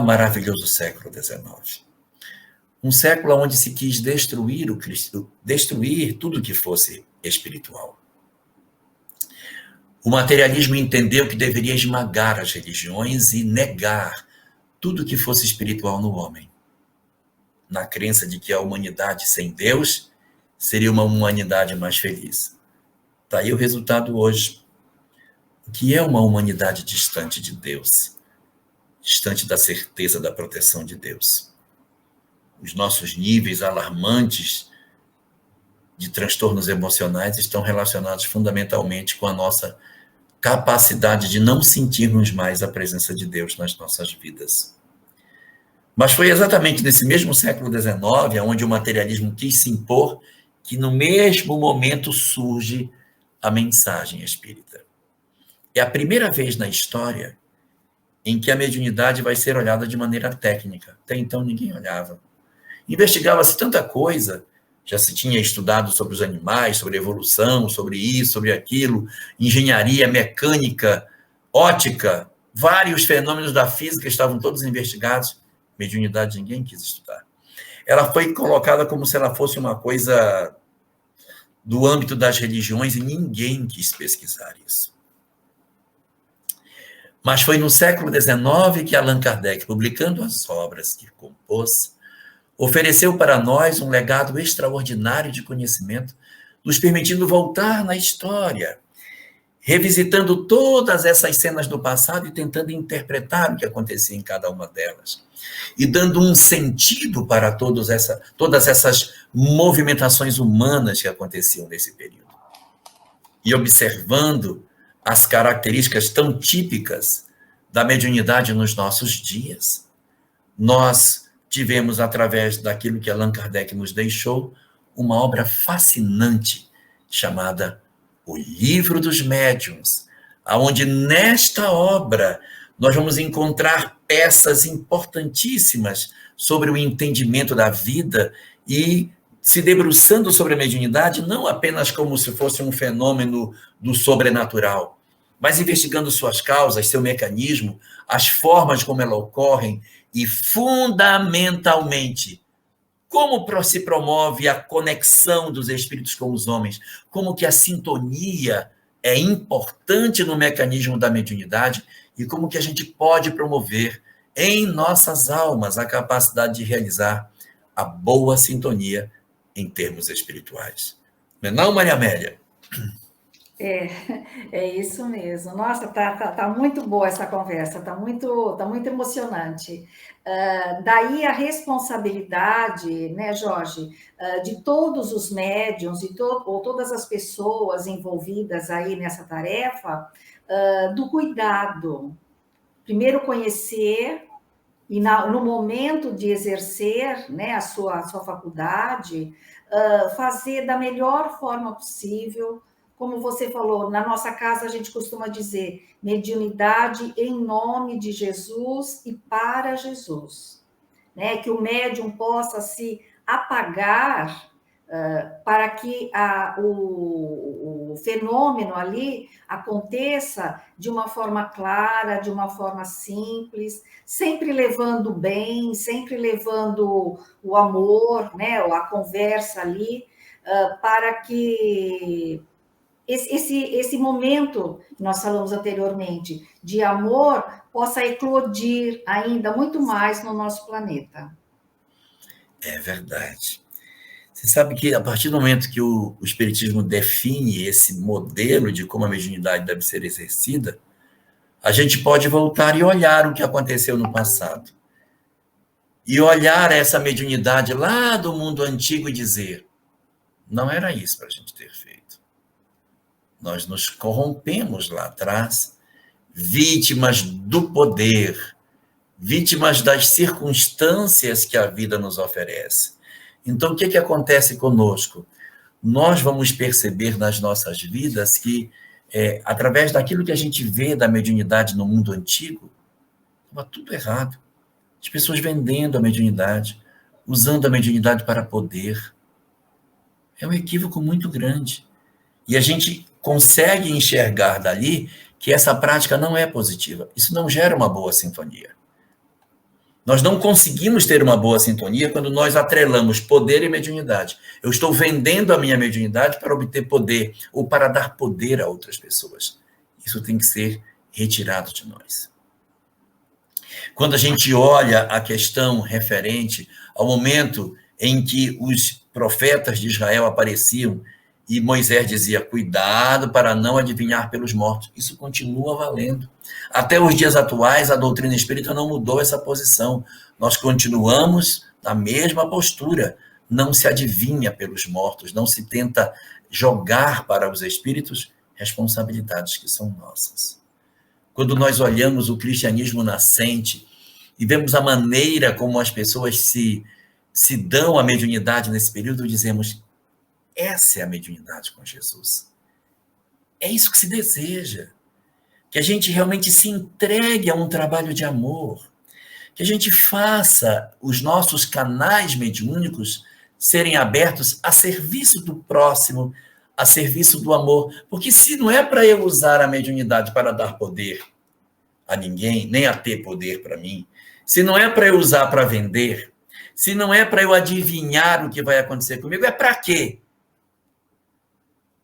Maravilhoso século XIX. Um século onde se quis destruir tudo que fosse espiritual. O materialismo entendeu que deveria esmagar as religiões e negar tudo que fosse espiritual no homem, na crença de que a humanidade sem Deus seria uma humanidade mais feliz. Está aí o resultado hoje. O que é uma humanidade distante de Deus? Distante da certeza da proteção de Deus. Os nossos níveis alarmantes de transtornos emocionais estão relacionados fundamentalmente com a nossa capacidade de não sentirmos mais a presença de Deus nas nossas vidas. Mas foi exatamente nesse mesmo século XIX, onde o materialismo quis se impor, que no mesmo momento surge a mensagem espírita. É a primeira vez na história em que a mediunidade vai ser olhada de maneira técnica. Até então ninguém olhava. Investigava-se tanta coisa, já se tinha estudado sobre os animais, sobre evolução, sobre isso, sobre aquilo, engenharia, mecânica, ótica, vários fenômenos da física estavam todos investigados. Mediunidade ninguém quis estudar. Ela foi colocada como se ela fosse uma coisa do âmbito das religiões e ninguém quis pesquisar isso. Mas foi no século XIX que Allan Kardec, publicando as obras que compôs, ofereceu para nós um legado extraordinário de conhecimento, nos permitindo voltar na história, revisitando todas essas cenas do passado e tentando interpretar o que acontecia em cada uma delas. E dando um sentido para todas essas movimentações humanas que aconteciam nesse período. E observando as características tão típicas da mediunidade nos nossos dias, nós tivemos, através daquilo que Allan Kardec nos deixou, uma obra fascinante chamada O Livro dos Médiuns, onde nesta obra nós vamos encontrar peças importantíssimas sobre o entendimento da vida e se debruçando sobre a mediunidade, não apenas como se fosse um fenômeno do sobrenatural, mas investigando suas causas, seu mecanismo, as formas como elas ocorrem e, fundamentalmente, como se promove a conexão dos espíritos com os homens, como que a sintonia é importante no mecanismo da mediunidade e como que a gente pode promover em nossas almas a capacidade de realizar a boa sintonia em termos espirituais. Não é não, Maria Amélia? É isso mesmo. Nossa, tá muito boa essa conversa, tá muito emocionante. Daí a responsabilidade, né, Jorge, de todos os médiuns ou todas as pessoas envolvidas aí nessa tarefa, do cuidado. Primeiro conhecer e no momento de exercer, né, a sua faculdade, fazer da melhor forma possível. Como você falou, na nossa casa a gente costuma dizer mediunidade em nome de Jesus e para Jesus, né? Que o médium possa se apagar para que o fenômeno ali aconteça de uma forma clara, de uma forma simples, sempre levando o bem, sempre levando o amor, né? A conversa ali, para que esse momento que nós falamos anteriormente de amor possa eclodir ainda muito mais no nosso planeta. É verdade. Você sabe que a partir do momento que o Espiritismo define esse modelo de como a mediunidade deve ser exercida, a gente pode voltar e olhar o que aconteceu no passado. E olhar essa mediunidade lá do mundo antigo e dizer, não era isso para a gente ter feito. Nós nos corrompemos lá atrás, vítimas do poder, vítimas das circunstâncias que a vida nos oferece. Então, o que acontece conosco? Nós vamos perceber nas nossas vidas que, através daquilo que a gente vê da mediunidade no mundo antigo, estava tudo errado. As pessoas vendendo a mediunidade, usando a mediunidade para poder. É um equívoco muito grande. E a gente consegue enxergar dali que essa prática não é positiva. Isso não gera uma boa sintonia. Nós não conseguimos ter uma boa sintonia quando nós atrelamos poder e mediunidade. Eu estou vendendo a minha mediunidade para obter poder ou para dar poder a outras pessoas. Isso tem que ser retirado de nós. Quando a gente olha a questão referente ao momento em que os profetas de Israel apareciam e Moisés dizia, cuidado para não adivinhar pelos mortos. Isso continua valendo. Até os dias atuais, a doutrina espírita não mudou essa posição. Nós continuamos na mesma postura. Não se adivinha pelos mortos, não se tenta jogar para os espíritos responsabilidades que são nossas. Quando nós olhamos o cristianismo nascente e vemos a maneira como as pessoas se dão à mediunidade nesse período, dizemos, essa é a mediunidade com Jesus. É isso que se deseja. Que a gente realmente se entregue a um trabalho de amor. Que a gente faça os nossos canais mediúnicos serem abertos a serviço do próximo, a serviço do amor. Porque se não é para eu usar a mediunidade para dar poder a ninguém, nem a ter poder para mim, se não é para eu usar para vender, se não é para eu adivinhar o que vai acontecer comigo, é para quê?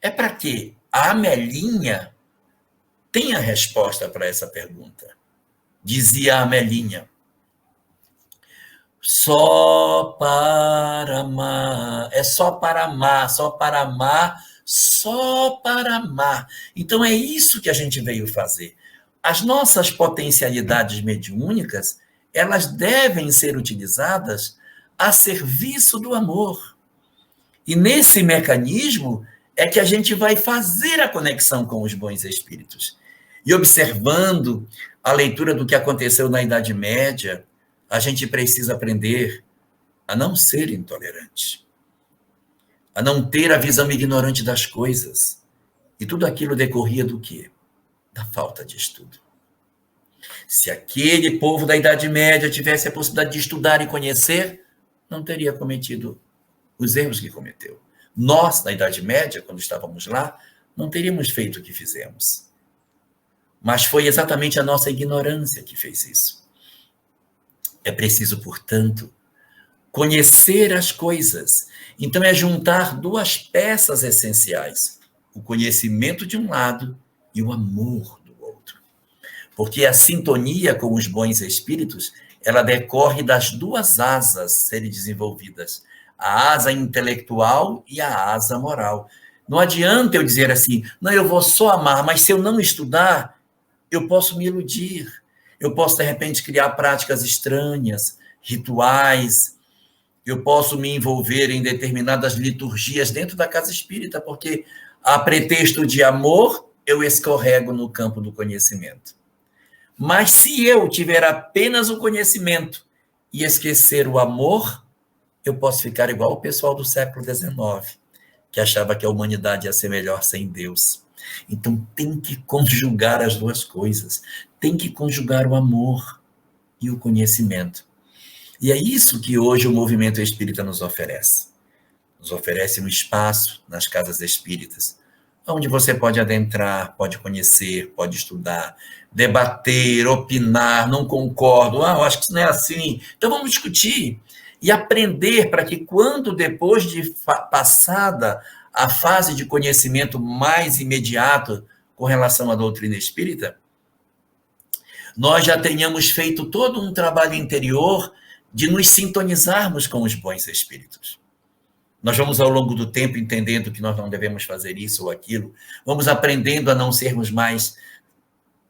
É para quê? A Amelinha tem a resposta para essa pergunta. Dizia a Amelinha, só para amar, é só para amar, só para amar, só para amar. Então é isso que a gente veio fazer. As nossas potencialidades mediúnicas, elas devem ser utilizadas a serviço do amor. E nesse mecanismo é que a gente vai fazer a conexão com os bons espíritos. E observando a leitura do que aconteceu na Idade Média, a gente precisa aprender a não ser intolerante, a não ter a visão ignorante das coisas. E tudo aquilo decorria do quê? Da falta de estudo. Se aquele povo da Idade Média tivesse a possibilidade de estudar e conhecer, não teria cometido os erros que cometeu. Nós, na Idade Média, quando estávamos lá, não teríamos feito o que fizemos. Mas foi exatamente a nossa ignorância que fez isso. É preciso, portanto, conhecer as coisas. Então, é juntar duas peças essenciais: o conhecimento de um lado e o amor do outro. Porque a sintonia com os bons espíritos, ela decorre das duas asas serem desenvolvidas: a asa intelectual e a asa moral. Não adianta eu dizer assim, não, eu vou só amar, mas se eu não estudar, eu posso me iludir. Eu posso, de repente, criar práticas estranhas, rituais. Eu posso me envolver em determinadas liturgias dentro da casa espírita, porque, a pretexto de amor, eu escorrego no campo do conhecimento. Mas se eu tiver apenas o conhecimento e esquecer o amor, eu posso ficar igual o pessoal do século XIX, que achava que a humanidade ia ser melhor sem Deus. Então, tem que conjugar as duas coisas. Tem que conjugar o amor e o conhecimento. E é isso que hoje o movimento espírita nos oferece. Nos oferece um espaço nas casas espíritas, onde você pode adentrar, pode conhecer, pode estudar, debater, opinar, não concordo, eu acho que isso não é assim. Então, vamos discutir e aprender para que quando, depois de passada a fase de conhecimento mais imediato com relação à doutrina espírita, nós já tenhamos feito todo um trabalho interior de nos sintonizarmos com os bons espíritos. Nós vamos, ao longo do tempo, entendendo que nós não devemos fazer isso ou aquilo, vamos aprendendo a não sermos mais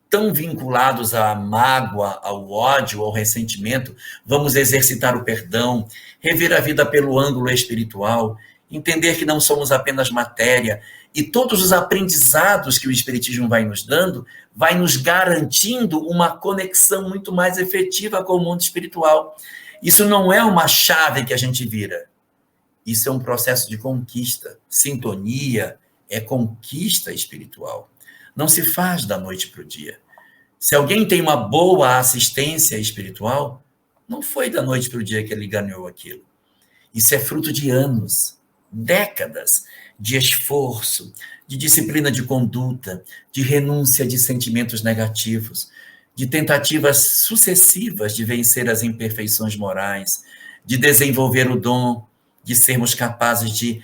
tão vinculados à mágoa, ao ódio, ao ressentimento, vamos exercitar o perdão, rever a vida pelo ângulo espiritual, entender que não somos apenas matéria, e todos os aprendizados que o Espiritismo vai nos dando, vai nos garantindo uma conexão muito mais efetiva com o mundo espiritual. Isso não é uma chave que a gente vira. Isso é um processo de conquista. Sintonia é conquista espiritual. Não se faz da noite para o dia. Se alguém tem uma boa assistência espiritual, não foi da noite para o dia que ele ganhou aquilo. Isso é fruto de anos, décadas de esforço, de disciplina de conduta, de renúncia de sentimentos negativos, de tentativas sucessivas de vencer as imperfeições morais, de desenvolver o dom, de sermos capazes de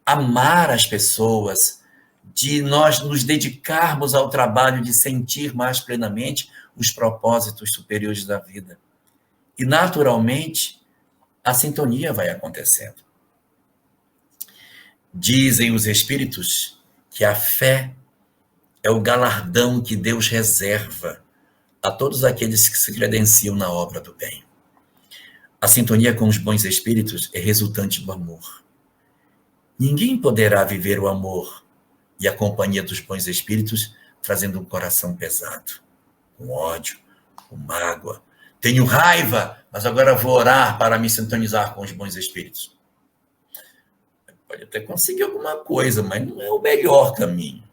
amar as pessoas, de nós nos dedicarmos ao trabalho de sentir mais plenamente os propósitos superiores da vida. E, naturalmente, a sintonia vai acontecendo. Dizem os espíritos que a fé é o galardão que Deus reserva a todos aqueles que se credenciam na obra do bem. A sintonia com os bons espíritos é resultante do amor. Ninguém poderá viver o amor e a companhia dos bons espíritos trazendo um coração pesado, com ódio, com mágoa. Tenho raiva, mas agora vou orar para me sintonizar com os bons espíritos. Pode até conseguir alguma coisa, mas não é o melhor caminho.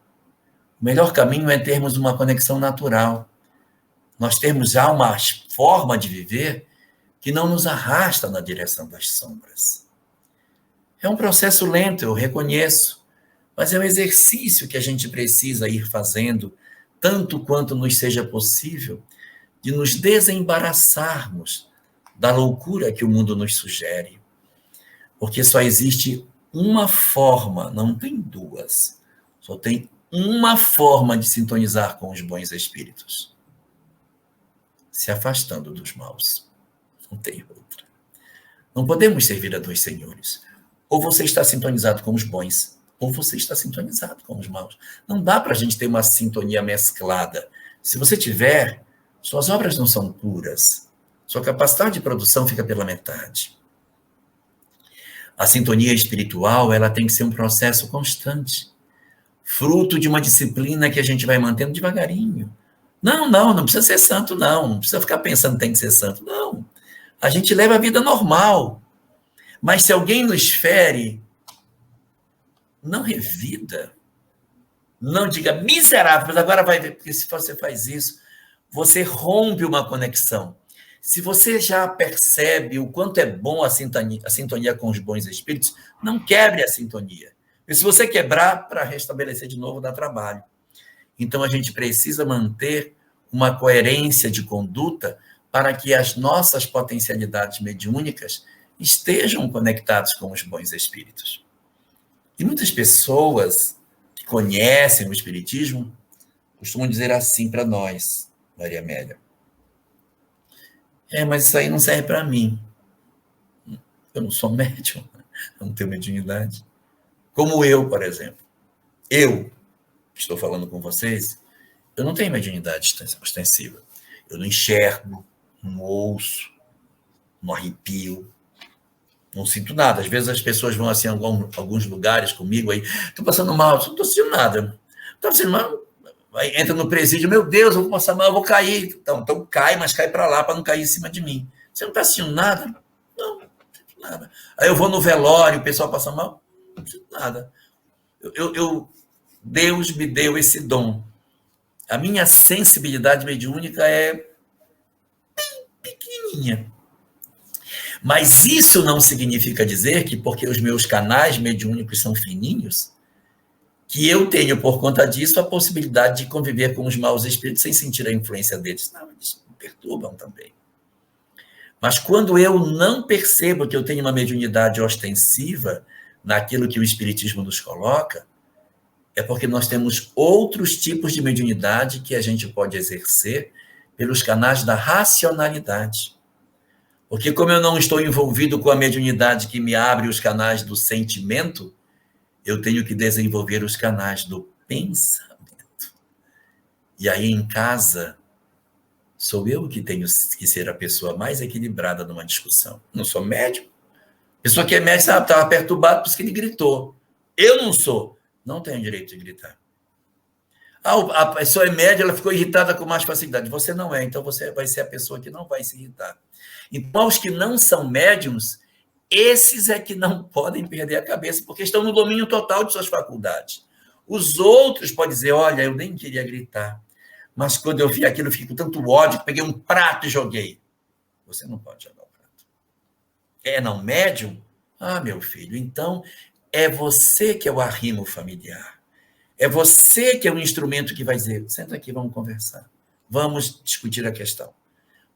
O melhor caminho é termos uma conexão natural. Nós termos já uma forma de viver que não nos arrasta na direção das sombras. É um processo lento, eu reconheço, mas é um exercício que a gente precisa ir fazendo, tanto quanto nos seja possível, de nos desembaraçarmos da loucura que o mundo nos sugere. Porque só existe uma forma, não tem duas, só tem uma forma de sintonizar com os bons espíritos: se afastando dos maus. Não tem outra. Não podemos servir a dois senhores. Ou você está sintonizado com os bons, ou você está sintonizado com os maus. Não dá para a gente ter uma sintonia mesclada. Se você tiver, suas obras não são puras. Sua capacidade de produção fica pela metade. A sintonia espiritual, ela tem que ser um processo constante, fruto de uma disciplina que a gente vai mantendo devagarinho. Não precisa ser santo, não precisa ficar pensando que tem que ser santo, não. A gente leva a vida normal, mas se alguém nos fere, não revida, não diga miserável, mas agora vai ver, porque se você faz isso, você rompe uma conexão. Se você já percebe o quanto é bom a sintonia com os bons espíritos, não quebre a sintonia. E se você quebrar, para restabelecer de novo, dá trabalho. Então, a gente precisa manter uma coerência de conduta para que as nossas potencialidades mediúnicas estejam conectadas com os bons espíritos. E muitas pessoas que conhecem o espiritismo costumam dizer assim para nós, Maria Amélia: mas isso aí não serve para mim. Eu não sou médium, eu não tenho mediunidade. Como eu, por exemplo. Eu, que estou falando com vocês, eu não tenho mediunidade ostensiva. Eu não enxergo, não ouço, não arrepio, não sinto nada. Às vezes as pessoas vão assim, em alguns lugares comigo, aí, estou passando mal, não estou sentindo nada. Estou sentindo mal, aí entra no presídio, meu Deus, eu vou passar mal, eu vou cair. Então cai, mas cai para lá, para não cair em cima de mim. Você não está sentindo nada? Não sinto nada. Aí eu vou no velório, o pessoal passa mal, não sinto nada. Deus me deu esse dom. A minha sensibilidade mediúnica é bem pequenininha. Mas isso não significa dizer que, porque os meus canais mediúnicos são fininhos, que eu tenho, por conta disso, a possibilidade de conviver com os maus espíritos sem sentir a influência deles. Não, eles me perturbam também. Mas quando eu não percebo que eu tenho uma mediunidade ostensiva naquilo que o espiritismo nos coloca, é porque nós temos outros tipos de mediunidade que a gente pode exercer pelos canais da racionalidade. Porque como eu não estou envolvido com a mediunidade que me abre os canais do sentimento, eu tenho que desenvolver os canais do pensamento. E aí em casa, sou eu que tenho que ser a pessoa mais equilibrada numa discussão. Não sou médium. A pessoa que é médium estava perturbada, por isso que ele gritou. Eu não sou. Não tenho direito de gritar. A pessoa é média, ela ficou irritada com mais facilidade. Você não é, então você vai ser a pessoa que não vai se irritar. Então, os que não são médiums, esses é que não podem perder a cabeça, porque estão no domínio total de suas faculdades. Os outros podem dizer, olha, eu nem queria gritar, mas quando eu vi aquilo, eu fiquei com tanto ódio, que peguei um prato e joguei. Você não pode jogar o prato. Não médium? Ah, meu filho, então é você que é o arrimo familiar. É você que é o instrumento que vai dizer, senta aqui, vamos conversar. Vamos discutir a questão.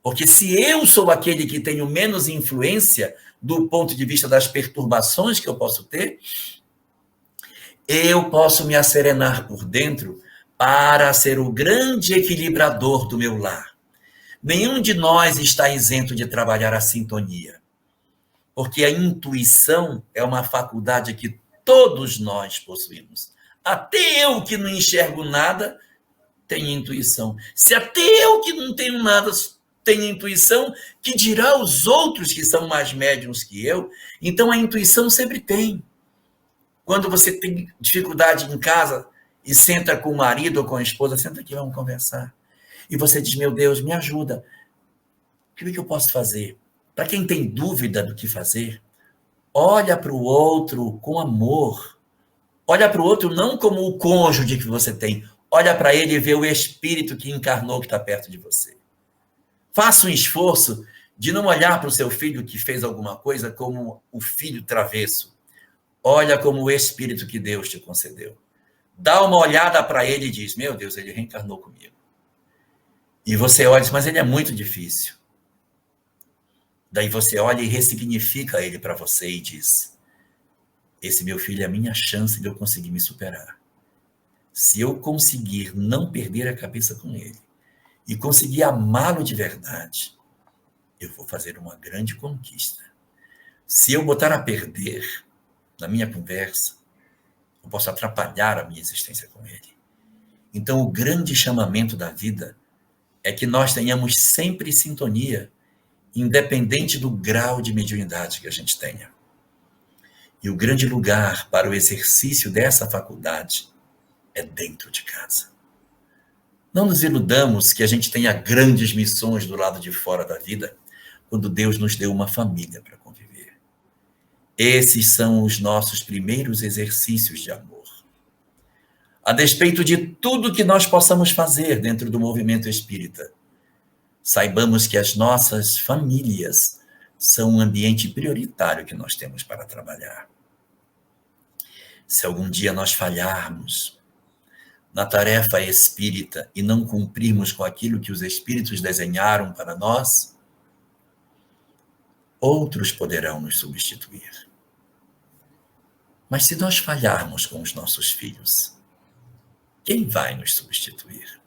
Porque se eu sou aquele que tenho menos influência do ponto de vista das perturbações que eu posso ter, eu posso me acerenar por dentro para ser o grande equilibrador do meu lar. Nenhum de nós está isento de trabalhar a sintonia. Porque a intuição é uma faculdade que todos nós possuímos. Até eu que não enxergo nada, tenho intuição. Se até eu que não tenho nada tenho intuição, que dirá os outros que são mais médiuns que eu? Então a intuição sempre tem. Quando você tem dificuldade em casa e senta com o marido ou com a esposa, senta aqui, vamos conversar. E você diz, meu Deus, me ajuda. O que eu posso fazer? Para quem tem dúvida do que fazer, olha para o outro com amor. Olha para o outro não como o cônjuge que você tem. Olha para ele e vê o espírito que encarnou que está perto de você. Faça um esforço de não olhar para o seu filho que fez alguma coisa como o filho travesso. Olha como o espírito que Deus te concedeu. Dá uma olhada para ele e diz, meu Deus, ele reencarnou comigo. E você olha e diz, mas ele é muito difícil. Daí você olha e ressignifica ele para você e diz, esse meu filho é a minha chance de eu conseguir me superar. se eu conseguir não perder a cabeça com ele e conseguir amá-lo de verdade, eu vou fazer uma grande conquista. Se eu botar a perder na minha conversa, eu posso atrapalhar a minha existência com ele. Então, o grande chamamento da vida é que nós tenhamos sempre sintonia, independente do grau de mediunidade que a gente tenha. E o grande lugar para o exercício dessa faculdade é dentro de casa. Não nos iludamos que a gente tenha grandes missões do lado de fora da vida, quando Deus nos deu uma família para conviver. Esses são os nossos primeiros exercícios de amor. A despeito de tudo que nós possamos fazer dentro do movimento espírita, saibamos que as nossas famílias são um ambiente prioritário que nós temos para trabalhar. Se algum dia nós falharmos na tarefa espírita e não cumprirmos com aquilo que os espíritos desenharam para nós, outros poderão nos substituir. Mas se nós falharmos com os nossos filhos, quem vai nos substituir?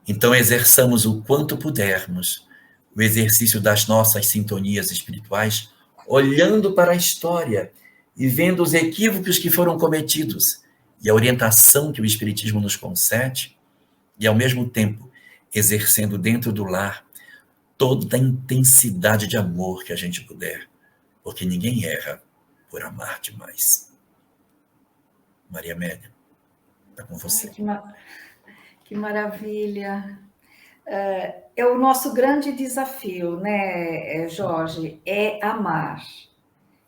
Então, exerçamos o quanto pudermos o exercício das nossas sintonias espirituais, olhando para a história e vendo os equívocos que foram cometidos e a orientação que o Espiritismo nos concede, e, ao mesmo tempo, exercendo dentro do lar toda a intensidade de amor que a gente puder, porque ninguém erra por amar demais. Maria Amélia, está com você. Ai, que maravilha. É o nosso grande desafio, né, Jorge? É amar.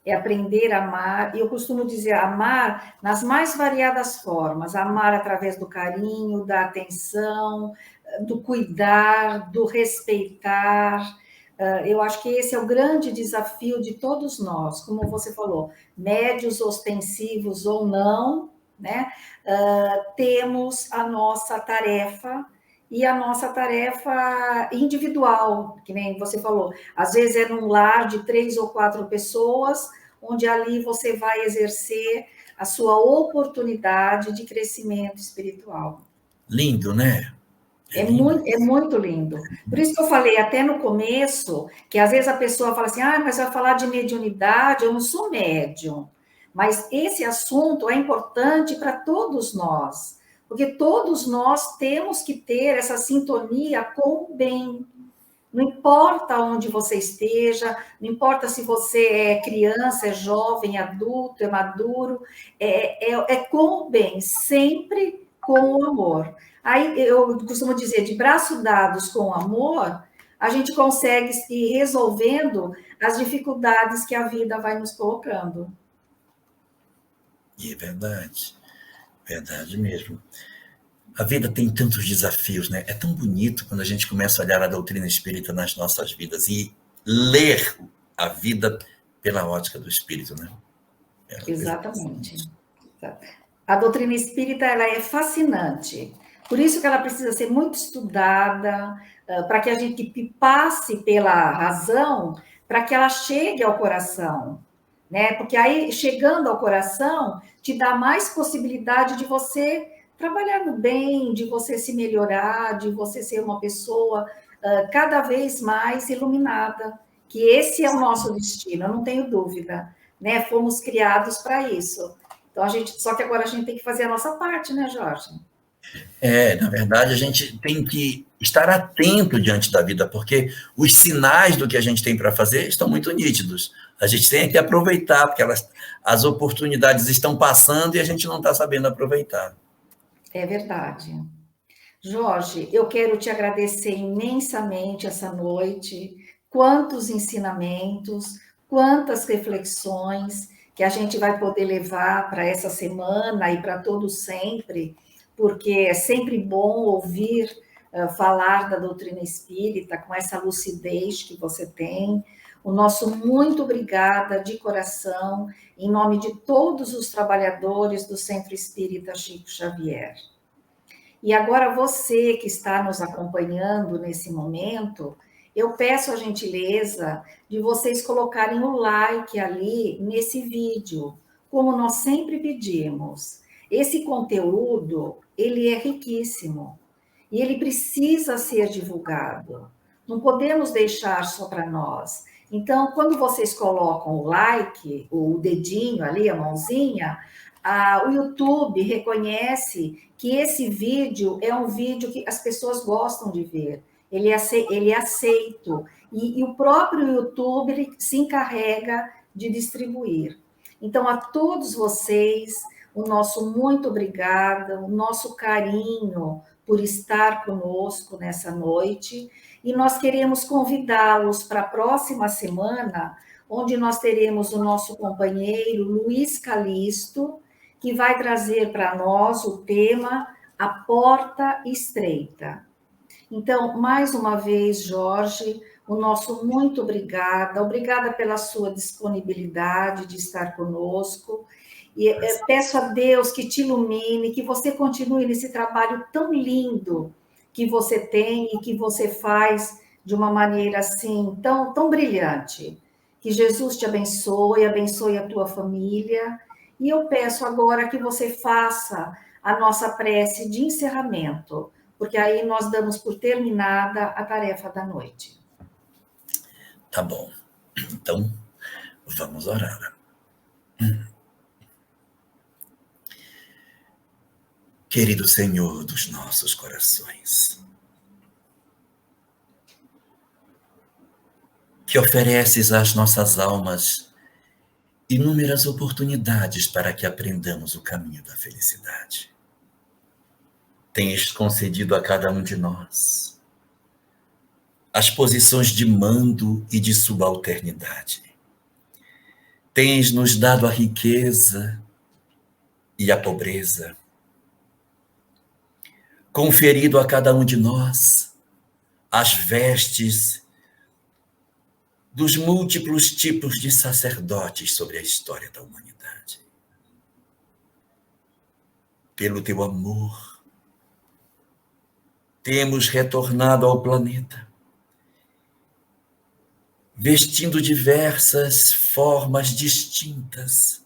É aprender a amar. E eu costumo dizer amar nas mais variadas formas. Amar através do carinho, da atenção, do cuidar, do respeitar. Eu acho que esse é o grande desafio de todos nós. Como você falou, médios, ostensivos ou não, né? Temos a nossa tarefa, e a nossa tarefa individual, que nem você falou, às vezes é num lar de 3 ou 4 pessoas, onde ali você vai exercer a sua oportunidade de crescimento espiritual. Lindo, né? É muito lindo. Por isso que eu falei até no começo, que às vezes a pessoa fala assim, mas vai falar de mediunidade, eu não sou médium. Mas esse assunto é importante para todos nós, porque todos nós temos que ter essa sintonia com o bem. Não importa onde você esteja, não importa se você é criança, é jovem, é adulto, é maduro, é com o bem, sempre com o amor. Aí eu costumo dizer, de braços dados com o amor, a gente consegue ir resolvendo as dificuldades que a vida vai nos colocando. E é verdade mesmo. A vida tem tantos desafios, né? É tão bonito quando a gente começa a olhar a doutrina espírita nas nossas vidas e ler a vida pela ótica do espírito, né? Exatamente. A doutrina espírita, ela é fascinante. Por isso que ela precisa ser muito estudada, para que a gente passe pela razão, para que ela chegue ao coração, né? Porque aí, chegando ao coração, te dá mais possibilidade de você trabalhar no bem, de você se melhorar, de você ser uma pessoa cada vez mais iluminada, que esse é o nosso destino, eu não tenho dúvida, né? Fomos criados para isso. Então, só que agora a gente tem que fazer a nossa parte, né, Jorge? Na verdade, a gente tem que estar atento diante da vida, porque os sinais do que a gente tem para fazer estão muito nítidos. A gente tem que aproveitar, porque as oportunidades estão passando e a gente não está sabendo aproveitar. É verdade. Jorge, eu quero te agradecer imensamente essa noite, quantos ensinamentos, quantas reflexões que a gente vai poder levar para essa semana e para todo sempre, porque é sempre bom ouvir falar da doutrina espírita com essa lucidez que você tem. O nosso muito obrigada de coração, em nome de todos os trabalhadores do Centro Espírita Chico Xavier. E agora você que está nos acompanhando nesse momento, eu peço a gentileza de vocês colocarem o like ali nesse vídeo, como nós sempre pedimos. esse conteúdo, ele é riquíssimo e ele precisa ser divulgado. Não podemos deixar só para nós. Então, quando vocês colocam o like, o dedinho ali, a mãozinha, o YouTube reconhece que esse vídeo é um vídeo que as pessoas gostam de ver. Ele é aceito. E o próprio YouTube ele se encarrega de distribuir. Então, a todos vocês, o nosso muito obrigada, o nosso carinho por estar conosco nessa noite. E nós queremos convidá-los para a próxima semana, onde nós teremos o nosso companheiro Luiz Calisto, que vai trazer para nós o tema A Porta Estreita. Então, mais uma vez, Jorge, o nosso muito obrigada pela sua disponibilidade de estar conosco. E peço a Deus que te ilumine, que você continue nesse trabalho tão lindo que você tem e que você faz de uma maneira assim tão brilhante. Que Jesus te abençoe a tua família. E eu peço agora que você faça a nossa prece de encerramento, porque aí nós damos por terminada a tarefa da noite. Tá bom. Então, vamos orar. Querido Senhor dos nossos corações, que ofereces às nossas almas inúmeras oportunidades para que aprendamos o caminho da felicidade. Tens concedido a cada um de nós as posições de mando e de subalternidade. Tens nos dado a riqueza e a pobreza, conferido a cada um de nós as vestes dos múltiplos tipos de sacerdotes sobre a história da humanidade. Pelo teu amor, temos retornado ao planeta, vestindo diversas formas distintas,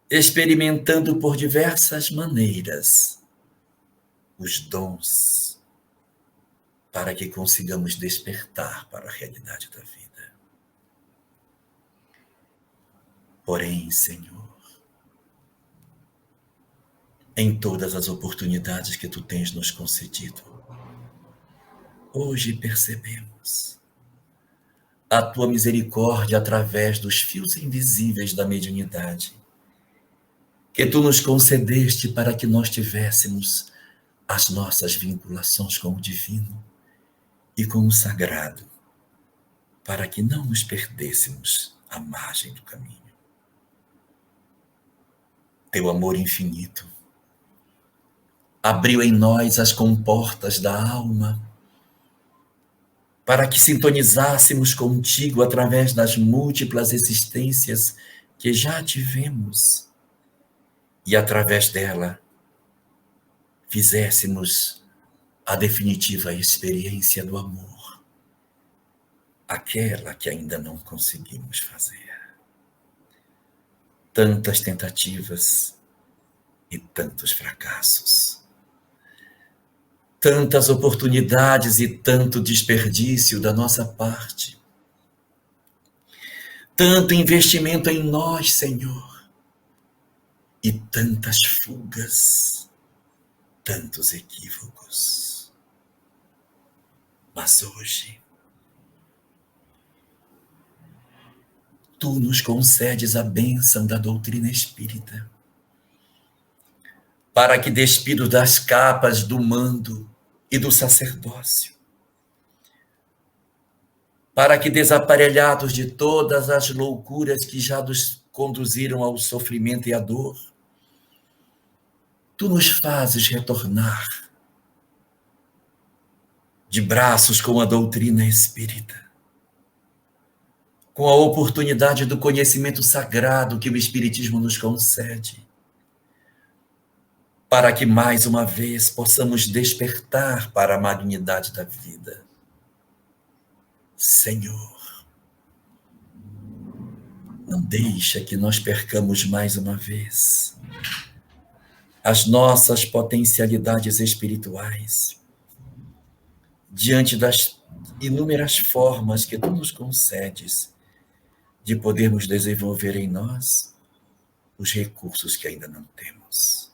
experimentando por diversas maneiras os dons para que consigamos despertar para a realidade da vida. Porém, Senhor, em todas as oportunidades que Tu tens nos concedido, hoje percebemos a Tua misericórdia através dos fios invisíveis da mediunidade, que Tu nos concedeste para que nós tivéssemos as nossas vinculações com o divino e com o sagrado, para que não nos perdêssemos à margem do caminho. Teu amor infinito abriu em nós as comportas da alma, para que sintonizássemos contigo através das múltiplas existências que já tivemos, e através dela fizéssemos a definitiva experiência do amor, aquela que ainda não conseguimos fazer. Tantas tentativas e tantos fracassos, tantas oportunidades e tanto desperdício da nossa parte, tanto investimento em nós, Senhor, e tantas fugas, tantos equívocos. Mas hoje, Tu nos concedes a bênção da doutrina espírita, para que, despidos das capas do mando e do sacerdócio, para que, desaparelhados de todas as loucuras que já nos conduziram ao sofrimento e à dor, Tu nos fazes retornar de braços com a doutrina espírita, com a oportunidade do conhecimento sagrado que o Espiritismo nos concede, para que mais uma vez possamos despertar para a magnidade da vida. Senhor, não deixa que nós percamos mais uma vez as nossas potencialidades espirituais, diante das inúmeras formas que tu nos concedes de podermos desenvolver em nós os recursos que ainda não temos.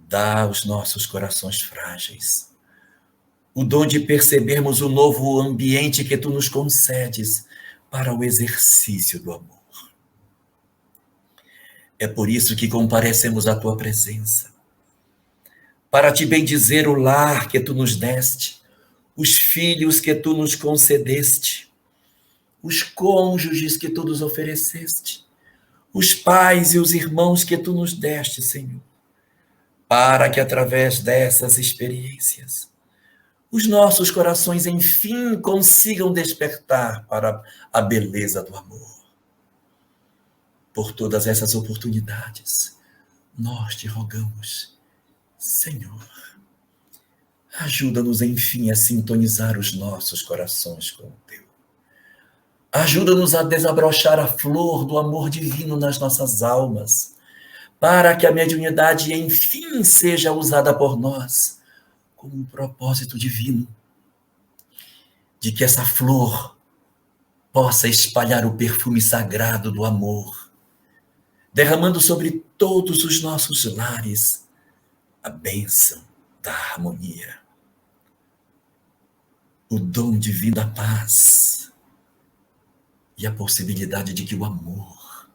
Dá aos nossos corações frágeis o dom de percebermos o novo ambiente que tu nos concedes para o exercício do amor. É por isso que comparecemos à tua presença, para te bendizer o lar que tu nos deste, os filhos que tu nos concedeste, os cônjuges que tu nos ofereceste, os pais e os irmãos que tu nos deste, Senhor, para que através dessas experiências os nossos corações, enfim, consigam despertar para a beleza do amor. Por todas essas oportunidades, nós te rogamos, Senhor, ajuda-nos, enfim, a sintonizar os nossos corações com o teu. Ajuda-nos a desabrochar a flor do amor divino nas nossas almas, para que a mediunidade, enfim, seja usada por nós como um propósito divino, de que essa flor possa espalhar o perfume sagrado do amor, derramando sobre todos os nossos lares a bênção da harmonia, o dom divino da paz e a possibilidade de que o amor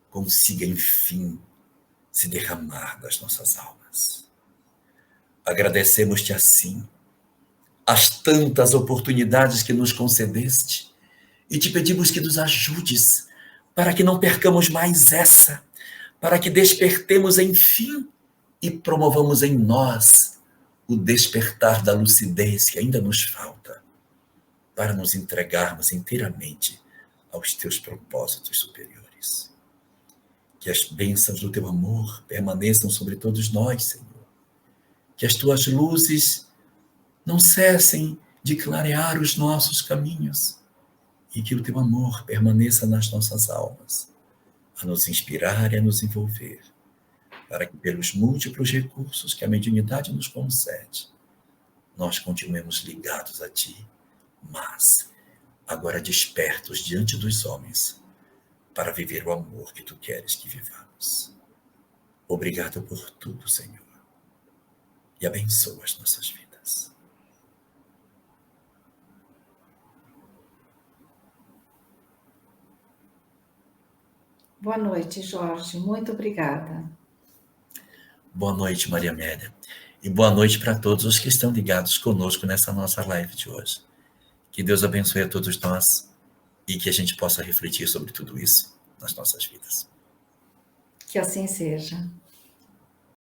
consiga, enfim, se derramar das nossas almas. Agradecemos-te assim as tantas oportunidades que nos concedeste e te pedimos que nos ajudes para que não percamos mais essa, para que despertemos, enfim, e promovamos em nós o despertar da lucidez que ainda nos falta, para nos entregarmos inteiramente aos teus propósitos superiores. Que as bênçãos do teu amor permaneçam sobre todos nós, Senhor. Que as tuas luzes não cessem de clarear os nossos caminhos e que o teu amor permaneça nas nossas almas, a nos inspirar e a nos envolver, para que pelos múltiplos recursos que a mediunidade nos concede, nós continuemos ligados a ti, mas agora despertos diante dos homens para viver o amor que tu queres que vivamos. Obrigado por tudo, Senhor, e abençoa as nossas vidas. Boa noite, Jorge. Muito obrigada. Boa noite, Maria Amélia. E boa noite para todos os que estão ligados conosco nessa nossa live de hoje. Que Deus abençoe a todos nós e que a gente possa refletir sobre tudo isso nas nossas vidas. Que assim seja.